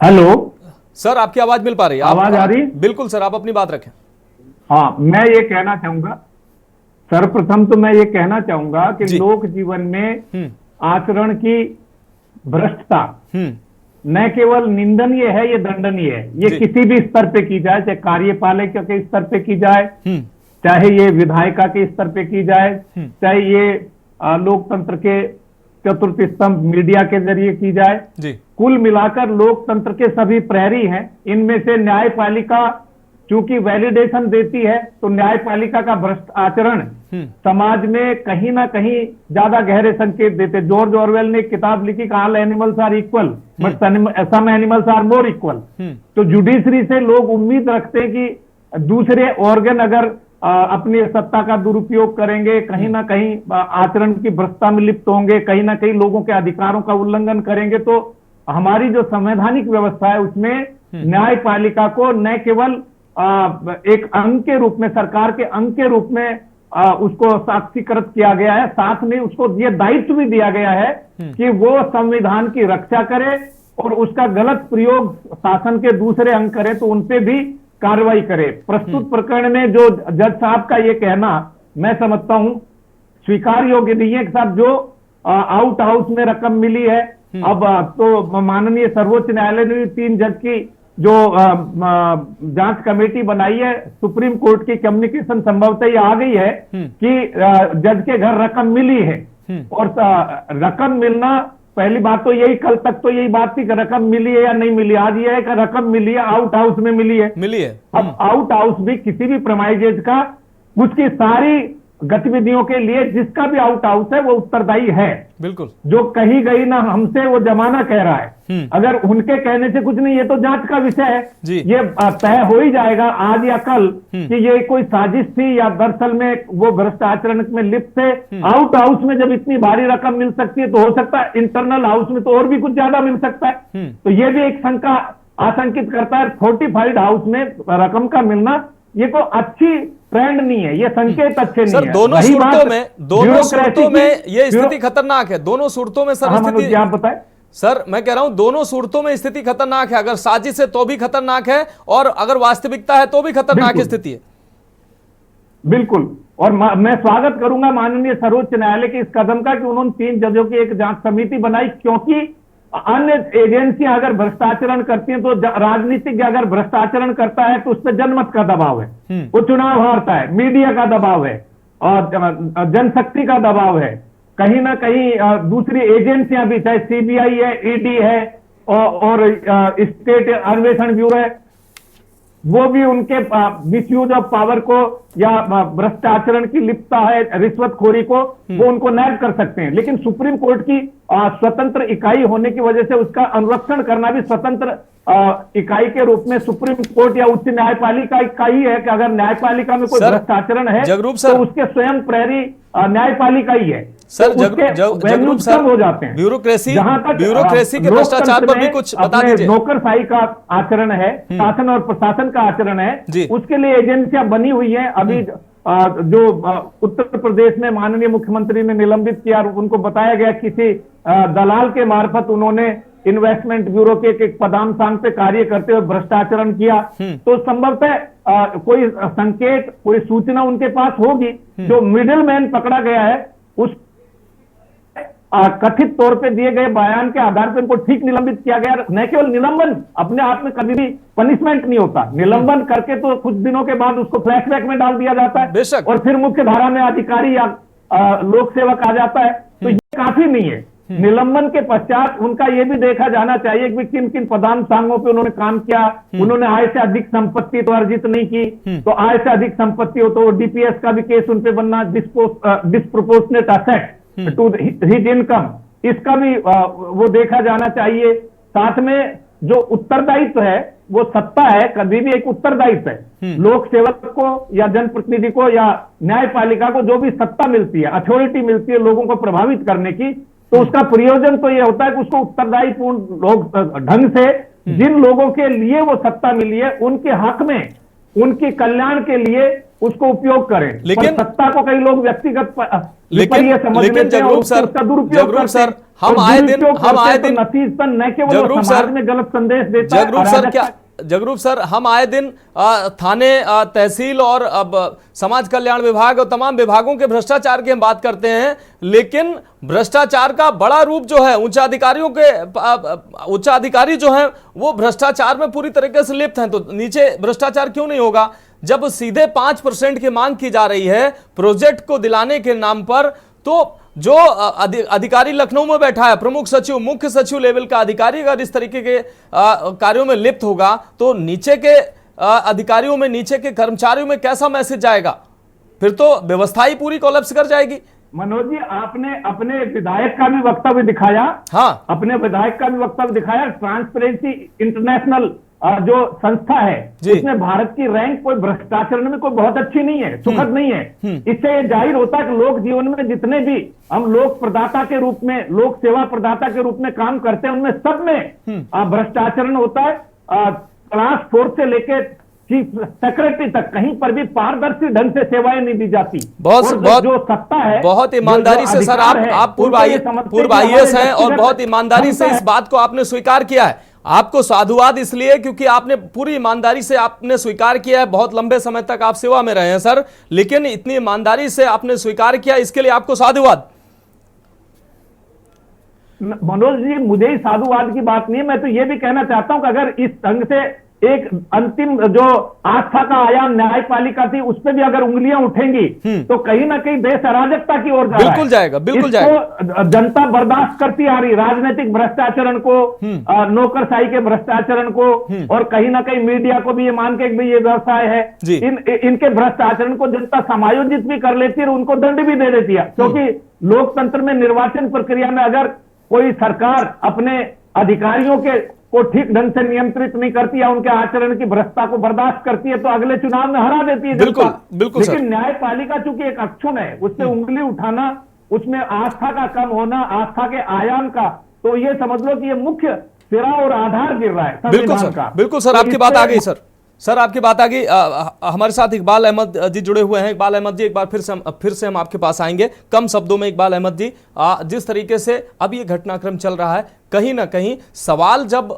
हेलो सर, आपकी आवाज मिल पा रही है? आवाज आ रही? बिल्कुल सर, आप अपनी बात रखें। हाँ, मैं ये कहना चाहूंगा, सर्वप्रथम तो मैं ये कहना चाहूंगा कि लोक जीवन में आचरण की भ्रष्टता न केवल निंदनीय है, ये दंडनीय है। ये किसी भी स्तर पे की जाए, चाहे कार्यपालिका के स्तर पे की जाए, चाहे ये विधायिका के स्तर पे की जाए, चाहे ये लोकतंत्र के चतुर्थ स्तंभ मीडिया के जरिए की जाए। कुल मिलाकर लोकतंत्र के सभी प्रहरी हैं। इनमें से न्यायपालिका चूंकि वैलिडेशन देती है, तो न्यायपालिका का भ्रष्ट आचरण समाज में कहीं ना कहीं ज्यादा गहरे संकेत देते। जॉर्ज ऑरवेल ने एक किताब लिखी, all animals are equal but some animals are more equal. तो जुडिशरी से लोग उम्मीद रखते हैं कि दूसरे ऑर्गन अगर अपनी सत्ता का दुरुपयोग करेंगे, कहीं ना कहीं आचरण की भ्रष्टता में लिप्त होंगे, कहीं ना कहीं लोगों के अधिकारों का उल्लंघन करेंगे, तो हमारी जो संवैधानिक व्यवस्था है उसमें न्यायपालिका को न केवल एक अंग के रूप में, सरकार के अंग के रूप में उसको साक्षीकृत किया गया है, साथ में उसको ये दायित्व भी दिया गया है कि वो संविधान की रक्षा करे और उसका गलत प्रयोग शासन के दूसरे अंग करे तो उनपे भी कार्रवाई करे। प्रस्तुत प्रकरण में जो जज साहब का ये कहना मैं समझता हूं स्वीकार योग्य नहीं है कि साहब जो आउट हाउस में रकम मिली है, अब तो माननीय सर्वोच्च न्यायालय ने 3 जज की जो जांच कमेटी बनाई है, सुप्रीम कोर्ट की कम्युनिकेशन संभवतः ये आ गई है कि जज के घर रकम मिली है। और रकम मिलना, पहली बात तो यही, कल तक तो यही बात थी कि रकम मिली है या नहीं मिली। आज ये है कि रकम मिली है, आउट हाउस में मिली है। मिली है। अब आउट हाउस भी किसी भी प्रेमाइजेज का उसकी सारी गतिविधियों के लिए जिसका भी आउट हाउस है वो उत्तरदायी है। बिल्कुल। जो कही गई ना हमसे वो जमाना कह रहा है, अगर उनके कहने से कुछ नहीं, ये तो जांच का विषय है। ये तय हो ही जाएगा आज या कल कि ये कोई साजिश थी या दरअसल में वो भ्रष्ट आचरण में लिप्त थे। आउट हाउस में जब इतनी भारी रकम मिल सकती है तो हो सकता है इंटरनल हाउस में तो और भी कुछ ज्यादा मिल सकता है। तो ये भी एक शंका आशंकित करता है। फोर्टिफाइड हाउस में रकम का मिलना ये कोई अच्छी ट्रेंड नहीं है, ये संकेत अच्छे नहीं सर, है। दोनों सूरतों में ये स्थिति खतरनाक है। दोनों सूरतों में सर स्थिति, आप बताएं सर मैं कह रहा हूं दोनों सूरतों में स्थिति खतरनाक है। अगर साजिश है तो भी खतरनाक है और अगर वास्तविकता है तो भी खतरनाक स्थिति है। बिल्कुल। और मैं स्वागत करूंगा माननीय सर्वोच्च न्यायालय के इस कदम का कि उन्होंने 3 जजों की एक जांच समिति बनाई, क्योंकि अन्य एजेंसियां अगर भ्रष्टाचरण करती हैं तो राजनीतिज्ञ अगर भ्रष्टाचरण करता है तो उस पर जनमत का दबाव है, वो चुनाव हारता है, मीडिया का दबाव है और जनशक्ति का दबाव है, कहीं ना कहीं दूसरी एजेंसियां भी, चाहे सीबीआई है, ईडी है और स्टेट अन्वेषण ब्यूरो है, वो भी उनके मिसयूज ऑफ पावर को या भ्रष्टाचरण की लिप्तता है, रिश्वतखोरी को, वो उनको नैब कर सकते हैं। लेकिन सुप्रीम कोर्ट की स्वतंत्र इकाई होने की वजह से उसका अनुरक्षण करना भी स्वतंत्र इकाई के रूप में सुप्रीम कोर्ट या उच्च न्यायपालिका इकाई है कि अगर न्यायपालिका में कोई भ्रष्टाचरण है तो उसके स्वयं प्रहरी न्यायपालिका ही है। सर जगरूप सर हो जाते हैं। ब्यूरोक्रेसी के भ्रष्टाचार पर भी कुछ बता दीजिए। नौकरशाही का आचरण है, शासन और प्रशासन का आचरण है, उसके लिए एजेंसियां बनी हुई हैं। अभी जो उत्तर प्रदेश में माननीय मुख्यमंत्री ने निलंबित किया, उनको बताया गया किसी दलाल के मार्फत उन्होंने इन्वेस्टमेंट ब्यूरो के एक पदानुसांग पे कार्य करते हुए भ्रष्टाचरण किया, तो संभवतः कोई संकेत, कोई सूचना उनके पास होगी। जो मिडिल मैन पकड़ा गया है उस कथित तौर पे दिए गए बयान के आधार पर उनको ठीक निलंबित किया गया। न केवल निलंबन अपने आप में कभी भी पनिशमेंट नहीं होता, निलंबन करके तो कुछ दिनों के बाद उसको फ्लैशबैक में डाल दिया जाता है और फिर मुख्य धारा में अधिकारी या लोक सेवक आ जाता है, तो ये काफी नहीं है। निलंबन के पश्चात उनका यह भी देखा जाना चाहिए कि किन किन पदानुसांगों पे उन्होंने काम किया, उन्होंने आय से अधिक संपत्ति तो अर्जित नहीं की, तो आय से अधिक संपत्ति हो तो डीपीएस का भी केस उन पे बनना, disproportionate asset to his income, इसका भी वो देखा जाना चाहिए। साथ में जो उत्तरदायित्व है वो सत्ता है, कभी भी एक उत्तरदायित्व है। लोक सेवक को या जनप्रतिनिधि को या न्यायपालिका को जो भी सत्ता मिलती है, अथॉरिटी मिलती है लोगों को प्रभावित करने की, तो उसका प्रयोजन तो यह होता है कि उसको उत्तरदायीपूर्ण ढंग से जिन लोगों के लिए वो सत्ता मिली है उनके हक में, उनके कल्याण के लिए उसको उपयोग करें। लेकिन सत्ता को कई लोग व्यक्तिगत लेकिन जगरूप सर हम आए दिन नतीजतन न केवल समाज में गलत संदेश देता है। जगरूप सर हम आए दिन थाने, तहसील और अब समाज कल्याण विभाग और तमाम विभागों के भ्रष्टाचार की हम बात करते हैं, लेकिन भ्रष्टाचार का बड़ा रूप जो है उच्चाधिकारी जो हैं वो भ्रष्टाचार में पूरी तरीके से लिप्त हैं। तो नीचे भ्रष्टाचार क्यों नहीं होगा जब सीधे 5% की मांग की जा रही है प्रोजेक्ट को दिलाने के नाम पर? तो जो अधिकारी लखनऊ में बैठा है, प्रमुख सचिव, मुख्य सचिव लेवल का अधिकारी, अगर इस तरीके के कार्यों में लिप्त होगा तो नीचे के अधिकारियों में, नीचे के कर्मचारियों में कैसा मैसेज जाएगा? फिर तो व्यवस्था ही पूरी कोलैप्स कर जाएगी। मनोज जी, आपने अपने विधायक का भी वक्तव्य दिखाया। हाँ, अपने विधायक का भी वक्तव्य दिखाया। ट्रांसपेरेंसी इंटरनेशनल जो संस्था है उसमें भारत की रैंक कोई भ्रष्टाचरण में कोई बहुत अच्छी नहीं है, सुखद नहीं है। इससे ये जाहिर होता है कि लोक जीवन में जितने भी हम लोक प्रदाता के रूप में, लोक सेवा प्रदाता के रूप में काम करते हैं, उनमें सब में भ्रष्टाचरण होता है। क्लास 4 से लेकर चीफ सेक्रेटरी तक कहीं पर भी पारदर्शी ढंग से सेवाएं नहीं दी जाती। बहुत जो सत्ता है, बहुत ईमानदारी से सर आप पूर्व IAS हैं और बहुत ईमानदारी से इस बात को आपने स्वीकार किया है। आपको साधुवाद इसलिए क्योंकि आपने पूरी ईमानदारी से आपने स्वीकार किया है। बहुत लंबे समय तक आप सेवा में रहे हैं सर, लेकिन इतनी ईमानदारी से आपने स्वीकार किया, इसके लिए आपको साधुवाद। मनोज जी, मुझे ही साधुवाद की बात नहीं है, मैं तो ये भी कहना चाहता हूं कि अगर इस ढंग से एक अंतिम जो आस्था का आयाम न्यायपालिका थी उस पर भी अगर उंगलियां उठेंगी तो कहीं ना कहीं देश अराजकता की ओर जा रहा है। बिल्कुल जाएगा, बिल्कुल जाएगा। जनता बर्दाश्त करती आ रही, राजनीतिक भ्रष्टाचरण को, नौकरशाही के भ्रष्टाचरण को, और कहीं ना कहीं मीडिया को भी ये मान के भाई ये व्यवसाय है, इनके भ्रष्ट आचरण को जनता समायोजित भी कर लेती है और उनको दंड भी दे देती है। क्योंकि लोकतंत्र में निर्वाचन प्रक्रिया में अगर कोई सरकार अपने अधिकारियों को ठीक ढंग से नियंत्रित नहीं करती या उनके आचरण की भ्रष्टता को बर्दाश्त करती है तो अगले चुनाव में हरा देती है बिल्कुल, जनता। बिल्कुल लेकिन न्यायपालिका चूंकि एक अक्षुण्ण है, उससे उंगली उठाना, उसमें आस्था का कम होना, आस्था के आयाम का, तो ये समझ लो कि ये मुख्य सिरा और आधार गिर रहा है संविधान का। बिल्कुल सर, आपकी बात आ गई सर आपकी बात आ गई। हमारे साथ इकबाल अहमद जी जुड़े हुए हैं। इकबाल अहमद जी, एक बार फिर से हम आपके पास आएंगे। कम शब्दों में इकबाल अहमद जी, जिस तरीके से अब ये घटनाक्रम चल रहा है, कहीं ना कहीं सवाल जब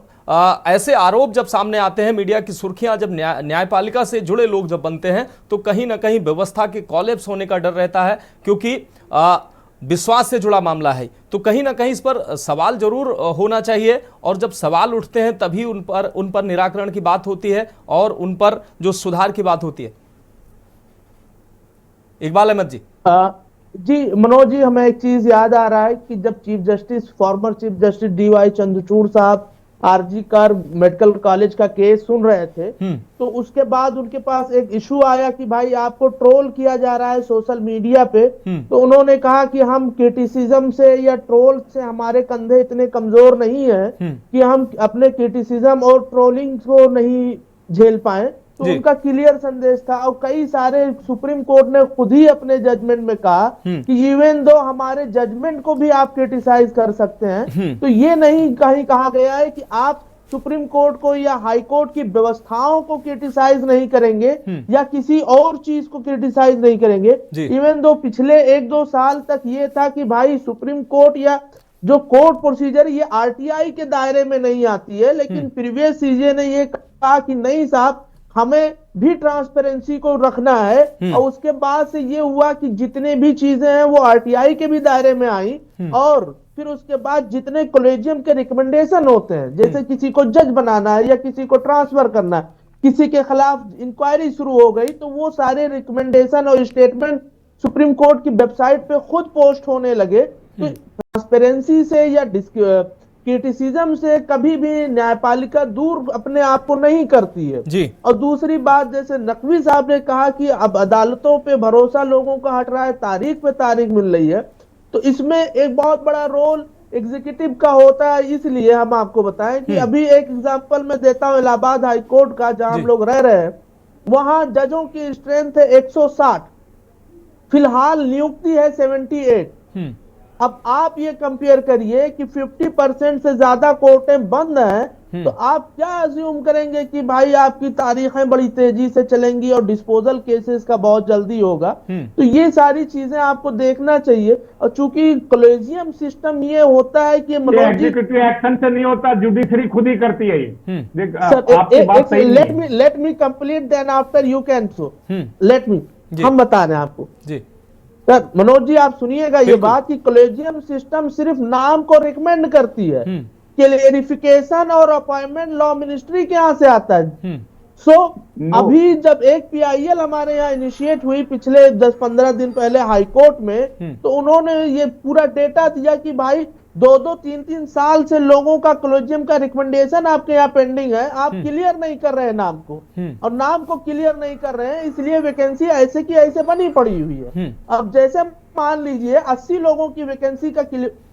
ऐसे आरोप जब सामने आते हैं, मीडिया की सुर्खियां जब न्यायपालिका से जुड़े लोग जब बनते हैं, तो कहीं ना कहीं व्यवस्था के कोलैप्स होने का डर रहता है, क्योंकि विश्वास से जुड़ा मामला है। तो कहीं ना कहीं इस पर सवाल जरूर होना चाहिए, और जब सवाल उठते हैं तभी उन पर निराकरण की बात होती है और उन पर जो सुधार की बात होती है। इकबाल अहमद जी। जी मनोज जी, हमें एक चीज याद आ रहा है कि जब former chief justice DY Chandrachud साहब RG कर मेडिकल कॉलेज का केस सुन रहे थे, तो उसके बाद उनके पास एक इशू आया कि भाई आपको ट्रोल किया जा रहा है सोशल मीडिया पे। तो उन्होंने कहा कि हम क्रिटिसिज्म से या ट्रोल से हमारे कंधे इतने कमजोर नहीं है कि हम अपने क्रिटिसिज्म और ट्रोलिंग को नहीं झेल पाए। तो उनका क्लियर संदेश था, और कई सारे सुप्रीम कोर्ट ने खुद ही अपने जजमेंट में कहा कि इवन दो हमारे जजमेंट को भी आप क्रिटिसाइज कर सकते हैं। तो ये नहीं कहीं कहा गया है कि आप सुप्रीम कोर्ट को या हाई कोर्ट की व्यवस्थाओं को क्रिटिसाइज नहीं करेंगे या किसी और चीज को क्रिटिसाइज नहीं करेंगे। इवन दो पिछले 1-2 साल तक ये था कि भाई सुप्रीम कोर्ट या जो कोर्ट प्रोसीजर ये RTI के दायरे में नहीं आती है, लेकिन प्रीवियस CJ ने ये कहा कि नहीं साहब, हमें भी ट्रांसपेरेंसी को रखना है। और उसके बाद से ये हुआ कि जितने भी चीजें हैं वो RTI के भी दायरे में आई, और फिर उसके बाद जितने कॉलेजियम के रिकमेंडेशन होते हैं, जैसे किसी को जज बनाना है या किसी को ट्रांसफर करना है, किसी के खिलाफ इंक्वायरी शुरू हो गई, तो वो सारे रिकमेंडेशन और स्टेटमेंट सुप्रीम कोर्ट की वेबसाइट पे खुद पोस्ट होने लगे। तो ट्रांसपेरेंसी से या क्रिटिसिज्म से कभी भी न्यायपालिका दूर अपने आप को नहीं करती है जी। और दूसरी बात, जैसे नकवी साहब ने कहा कि अब अदालतों पे भरोसा लोगों का हट रहा है, तारीख पे तारीख मिल रही है, तो इसमें एक बहुत बड़ा रोल एग्जीक्यूटिव का होता है। इसलिए हम आपको बताएं कि अभी एक एग्जांपल मैं देता हूं, इलाहाबाद हाई कोर्ट का, जहां हम लोग रह रहे हैं, वहां जजों की स्ट्रेंथ है 160, फिलहाल नियुक्ति है 78। अब आप ये कंपेयर करिए कि 50% से ज्यादा कोर्टें बंद हैं, तो आप क्या अज्यूम करेंगे कि भाई आपकी तारीखें बड़ी तेजी से चलेंगी और डिस्पोजल केसेस का बहुत जल्दी होगा। तो ये सारी चीजें आपको देखना चाहिए। और चूंकि कॉलेजियम सिस्टम ये होता है कि एग्जीक्यूटिव एक्शन से नहीं होता, जुडिशरी खुद ही करती है ये। Let me complete, then after you can so let me, हम बता रहे हैं आपको जी। सर मनोज जी आप सुनिएगा ये बात कि कॉलेजियम सिस्टम सिर्फ नाम को रिकमेंड करती है, क्लेरिफिकेशन और अपॉइंटमेंट लॉ मिनिस्ट्री के यहाँ से आता है। अभी जब एक PIL हमारे यहाँ इनिशिएट हुई पिछले 10-15 दिन पहले हाई कोर्ट में, तो उन्होंने ये पूरा डेटा दिया कि भाई 2-2, 3-3 साल से लोगों का कॉलेजियम का रिकमेंडेशन आपके यहाँ पेंडिंग है, आप क्लियर नहीं कर रहे हैं नाम को, और नाम को क्लियर नहीं कर रहे हैं, इसलिए वैकेंसी ऐसे की ऐसे बनी पड़ी हुई है। अब जैसे मान लीजिए 80 लोगों की वैकेंसी का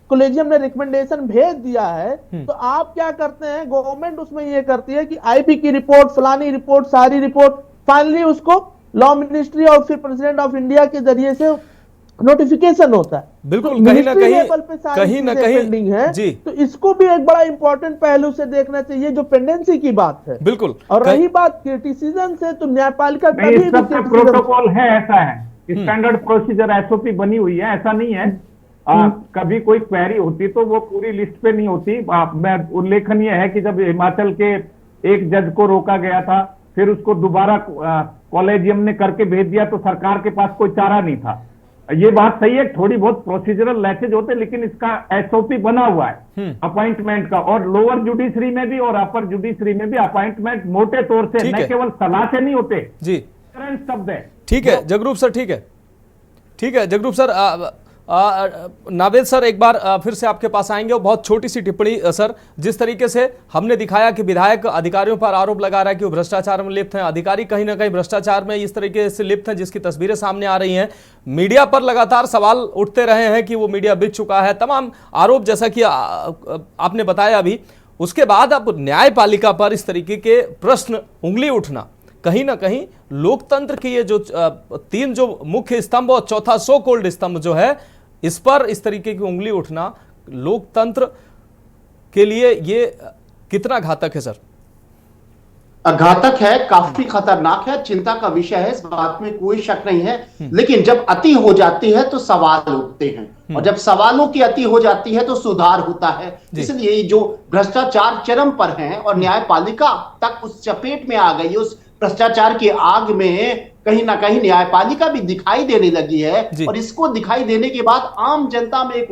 कॉलेजियम ने रिकमेंडेशन भेज दिया है, तो आप क्या करते हैं, गवर्नमेंट उसमें ये करती है कि IP की रिपोर्ट, फलानी रिपोर्ट, सारी रिपोर्ट, फाइनली उसको लॉ मिनिस्ट्री और फिर प्रेसिडेंट ऑफ इंडिया के जरिए से नोटिफिकेशन होता है। बिल्कुल, तो कहीं ना कहीं पेंडिंग है जी। तो इसको भी एक बड़ा इंपॉर्टेंट पहलू से देखना चाहिए, जो पेंडेंसी की बात है। बिल्कुल। और रही बात क्रिटिसिज्म से, तो न्यायपालिका प्रोटोकॉल है, ऐसा है, स्टैंडर्ड प्रोसीजर SOP बनी हुई है, ऐसा नहीं है। कभी कोई क्वेरी होती तो वो पूरी लिस्ट पे नहीं होती। मैं उल्लेखनीय है कि जब हिमाचल के एक जज को रोका गया था, फिर उसको दोबारा कॉलेजियम ने करके भेज दिया, तो सरकार के पास कोई चारा नहीं था। ये बात सही है, थोड़ी बहुत प्रोसीजरल लैचेज होते, लेकिन इसका एसओपी बना हुआ है अपॉइंटमेंट का, और लोअर जुडिशरी में भी और अपर जुडिशरी में भी अपॉइंटमेट मोटे तौर से, न केवल सलाह से नहीं होते जी, शब्द है। ठीक है जगरूप सर, ठीक है, ठीक है जगरूप सर। नावेद सर एक बार फिर से आपके पास आएंगे। और बहुत छोटी सी टिप्पणी सर, जिस तरीके से हमने दिखाया कि विधायक अधिकारियों पर आरोप लगा रहा है कि वो भ्रष्टाचार में लिप्त हैं, अधिकारी कहीं ना कहीं भ्रष्टाचार में इस तरीके से लिप्त हैं जिसकी तस्वीरें सामने आ रही हैं, मीडिया पर लगातार सवाल उठते रहे हैं कि वो मीडिया बिक चुका है, तमाम आरोप जैसा कि आपने बताया अभी। उसके बाद अब न्यायपालिका पर इस तरीके के प्रश्न, उंगली उठना, कहीं ना कहीं लोकतंत्र की ये जो 3 जो मुख्य स्तंभ और चौथा सो कोल्ड स्तंभ जो है, इस पर इस तरीके की उंगली उठना लोकतंत्र के लिए ये कितना घातक है सर? घातक है, काफी खतरनाक है, चिंता का विषय है, इस बात में कोई शक नहीं है। लेकिन जब अति हो जाती है तो सवाल उठते हैं, और जब सवालों की अति हो जाती है तो सुधार होता है। इसलिए जो भ्रष्टाचार चरम पर है और न्यायपालिका तक उस चपेट में आ गई, उस भ्रष्टाचार की आग में कहीं ना कहीं न्यायपालिका भी दिखाई देने लगी है, और इसको दिखाई देने के बाद आम जनता में एक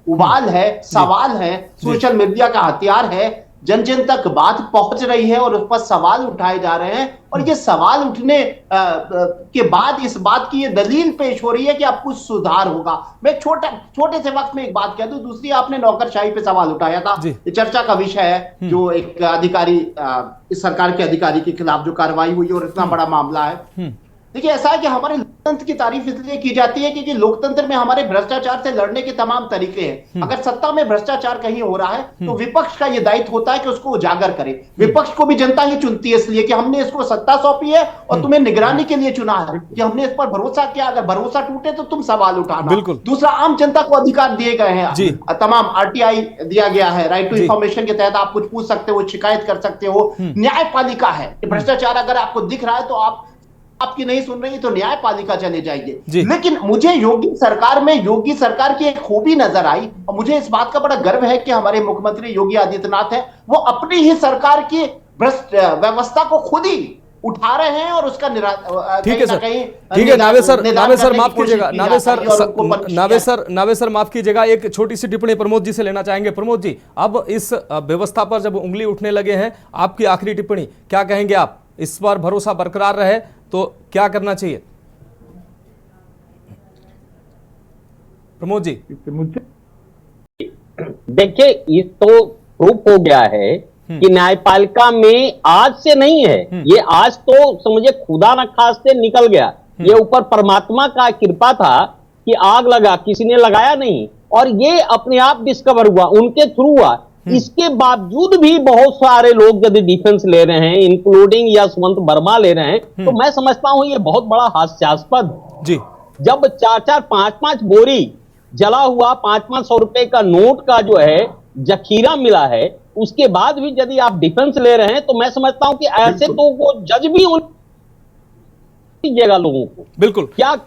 उबाल है, सवाल है, सोशल मीडिया का हथियार है, जन जन तक बात पहुंच रही है और उस पर सवाल उठाए जा रहे हैं। और ये सवाल उठने के बाद इस बात की ये दलील पेश हो रही है कि अब कुछ सुधार होगा। मैं छोटे से वक्त में एक बात कह दूं, दूसरी आपने नौकरशाही पे सवाल उठाया था, ये चर्चा का विषय है, जो एक अधिकारी, इस सरकार के अधिकारी के खिलाफ जो कार्रवाई हुई और इतना बड़ा मामला है। देखिए, ऐसा है कि हमारे लोकतंत्र की तारीफ इसलिए की जाती है क्योंकि लोकतंत्र में हमारे भ्रष्टाचार से लड़ने के तमाम तरीके हैं। अगर सत्ता में भ्रष्टाचार कहीं हो रहा है तो विपक्ष का यह दायित्व होता है कि उसको उजागर करे। विपक्ष को भी जनता ही चुनती है इसलिए कि हमने इसको सत्ता सौंपी है और तुम्हें निगरानी के लिए चुना है, कि हमने इस पर भरोसा किया, अगर भरोसा टूटे तो तुम सवाल उठाना। दूसरा, आम जनता को अधिकार दिए गए हैं, तमाम RTI दिया गया है, राइट टू इंफॉर्मेशन के तहत आप कुछ पूछ सकते हो, शिकायत कर सकते हो। न्यायपालिका है, भ्रष्टाचार अगर आपको दिख रहा है तो आपकी नहीं सुन रही तो न्यायपालिका चले जाइए। लेकिन मुझे योगी सरकार में योगी सरकार की एक खूबी नजर आई, और मुझे इस बात का बड़ा गर्व है कि हमारे मुख्यमंत्री योगी आदित्यनाथ हैं, वो अपनी ही सरकार की भ्रष्ट व्यवस्था को खुद ही उठा रहे हैं और उसका ठीक है सर, ठीक है नावेद सर माफ कीजिएगा, नावेद सर माफ कीजिएगा, एक छोटी सी टिप्पणी प्रमोद जी से लेना चाहेंगे। प्रमोद जी, अब इस व्यवस्था पर जब उंगली उठने लगे हैं, आपकी आखिरी टिप्पणी क्या कहेंगे आप? इस पर भरोसा बरकरार रहे तो क्या करना चाहिए? प्रमोद जी। देखिए, ये तो प्रूफ हो गया है कि न्यायपालिका में आज से नहीं है, ये आज तो समझे खुदा न खास्ते निकल गया। ये ऊपर परमात्मा का कृपा था कि आग लगा, किसी ने लगाया नहीं, और ये अपने आप डिस्कवर हुआ, उनके थ्रू हुआ। इसके बावजूद भी बहुत सारे लोग यदि डिफेंस ले रहे हैं, इंक्लूडिंग यशवंत वर्मा ले रहे हैं, तो मैं समझता हूं ये बहुत बड़ा हास्यास्पद जी। जब 4-4, 5-5 बोरी जला हुआ 500 रुपए का नोट का जो है जखीरा मिला है, उसके बाद भी यदि आप डिफेंस ले रहे हैं, तो मैं समझता हूं कि ऐसे तो वो जज भी दीजिएगा लोगों को। बिल्कुल, क्या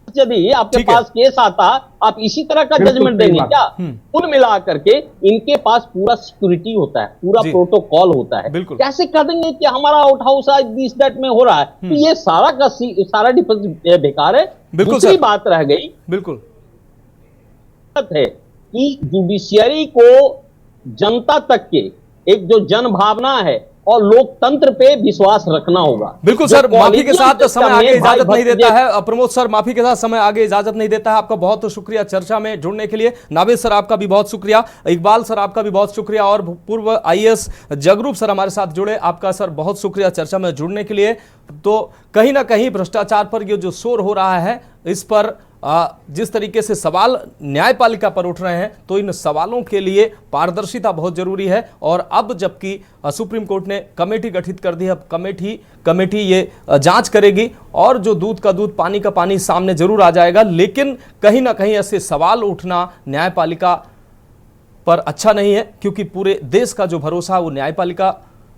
यदि आपके पास केस आता आप इसी तरह का जजमेंट देंगे क्या? कुल मिला करके इनके पास पूरा सिक्योरिटी होता है, पूरा प्रोटोकॉल होता है, कैसे कह देंगे कि हमारा आउट हाउस आज दिस दैट में हो रहा है? तो ये सारा डिफेंस बेकार है। दूसरी बात रह गई, बिल्कुल है कि जुडिशियरी को जनता तक के एक जो जन भावना है और लोकतंत्र पे विश्वास रखना होगा। बिल्कुल सर, माफी के साथ समय आगे इजाजत नहीं देता है। प्रमोद सर, माफी के साथ समय आगे इजाजत नहीं देता है। आपका बहुत शुक्रिया चर्चा में जुड़ने के लिए। नावेद सर आपका भी बहुत शुक्रिया, इकबाल सर आपका भी बहुत शुक्रिया, और पूर्व IAS जगरूप सर हमारे साथ जुड़े, आपका सर बहुत शुक्रिया चर्चा में जुड़ने के लिए। तो कहीं ना कहीं भ्रष्टाचार पर ये जो शोर हो रहा है, इस पर जिस तरीके से सवाल न्यायपालिका पर उठ रहे हैं, तो इन सवालों के लिए पारदर्शिता बहुत जरूरी है। और अब जबकि सुप्रीम कोर्ट ने कमेटी गठित कर दी है, अब कमेटी ये जांच करेगी और जो दूध का दूध पानी का पानी सामने जरूर आ जाएगा। लेकिन कहीं ना कहीं ऐसे सवाल उठना न्यायपालिका पर अच्छा नहीं है, क्योंकि पूरे देश का जो भरोसा है वो न्यायपालिका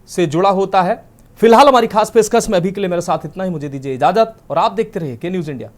से जुड़ा होता है। फिलहाल हमारी खास पेशकश में अभी के लिए मेरे साथ इतना ही, मुझे दीजिए इजाजत और आप देखते रहिए के न्यूज़ इंडिया।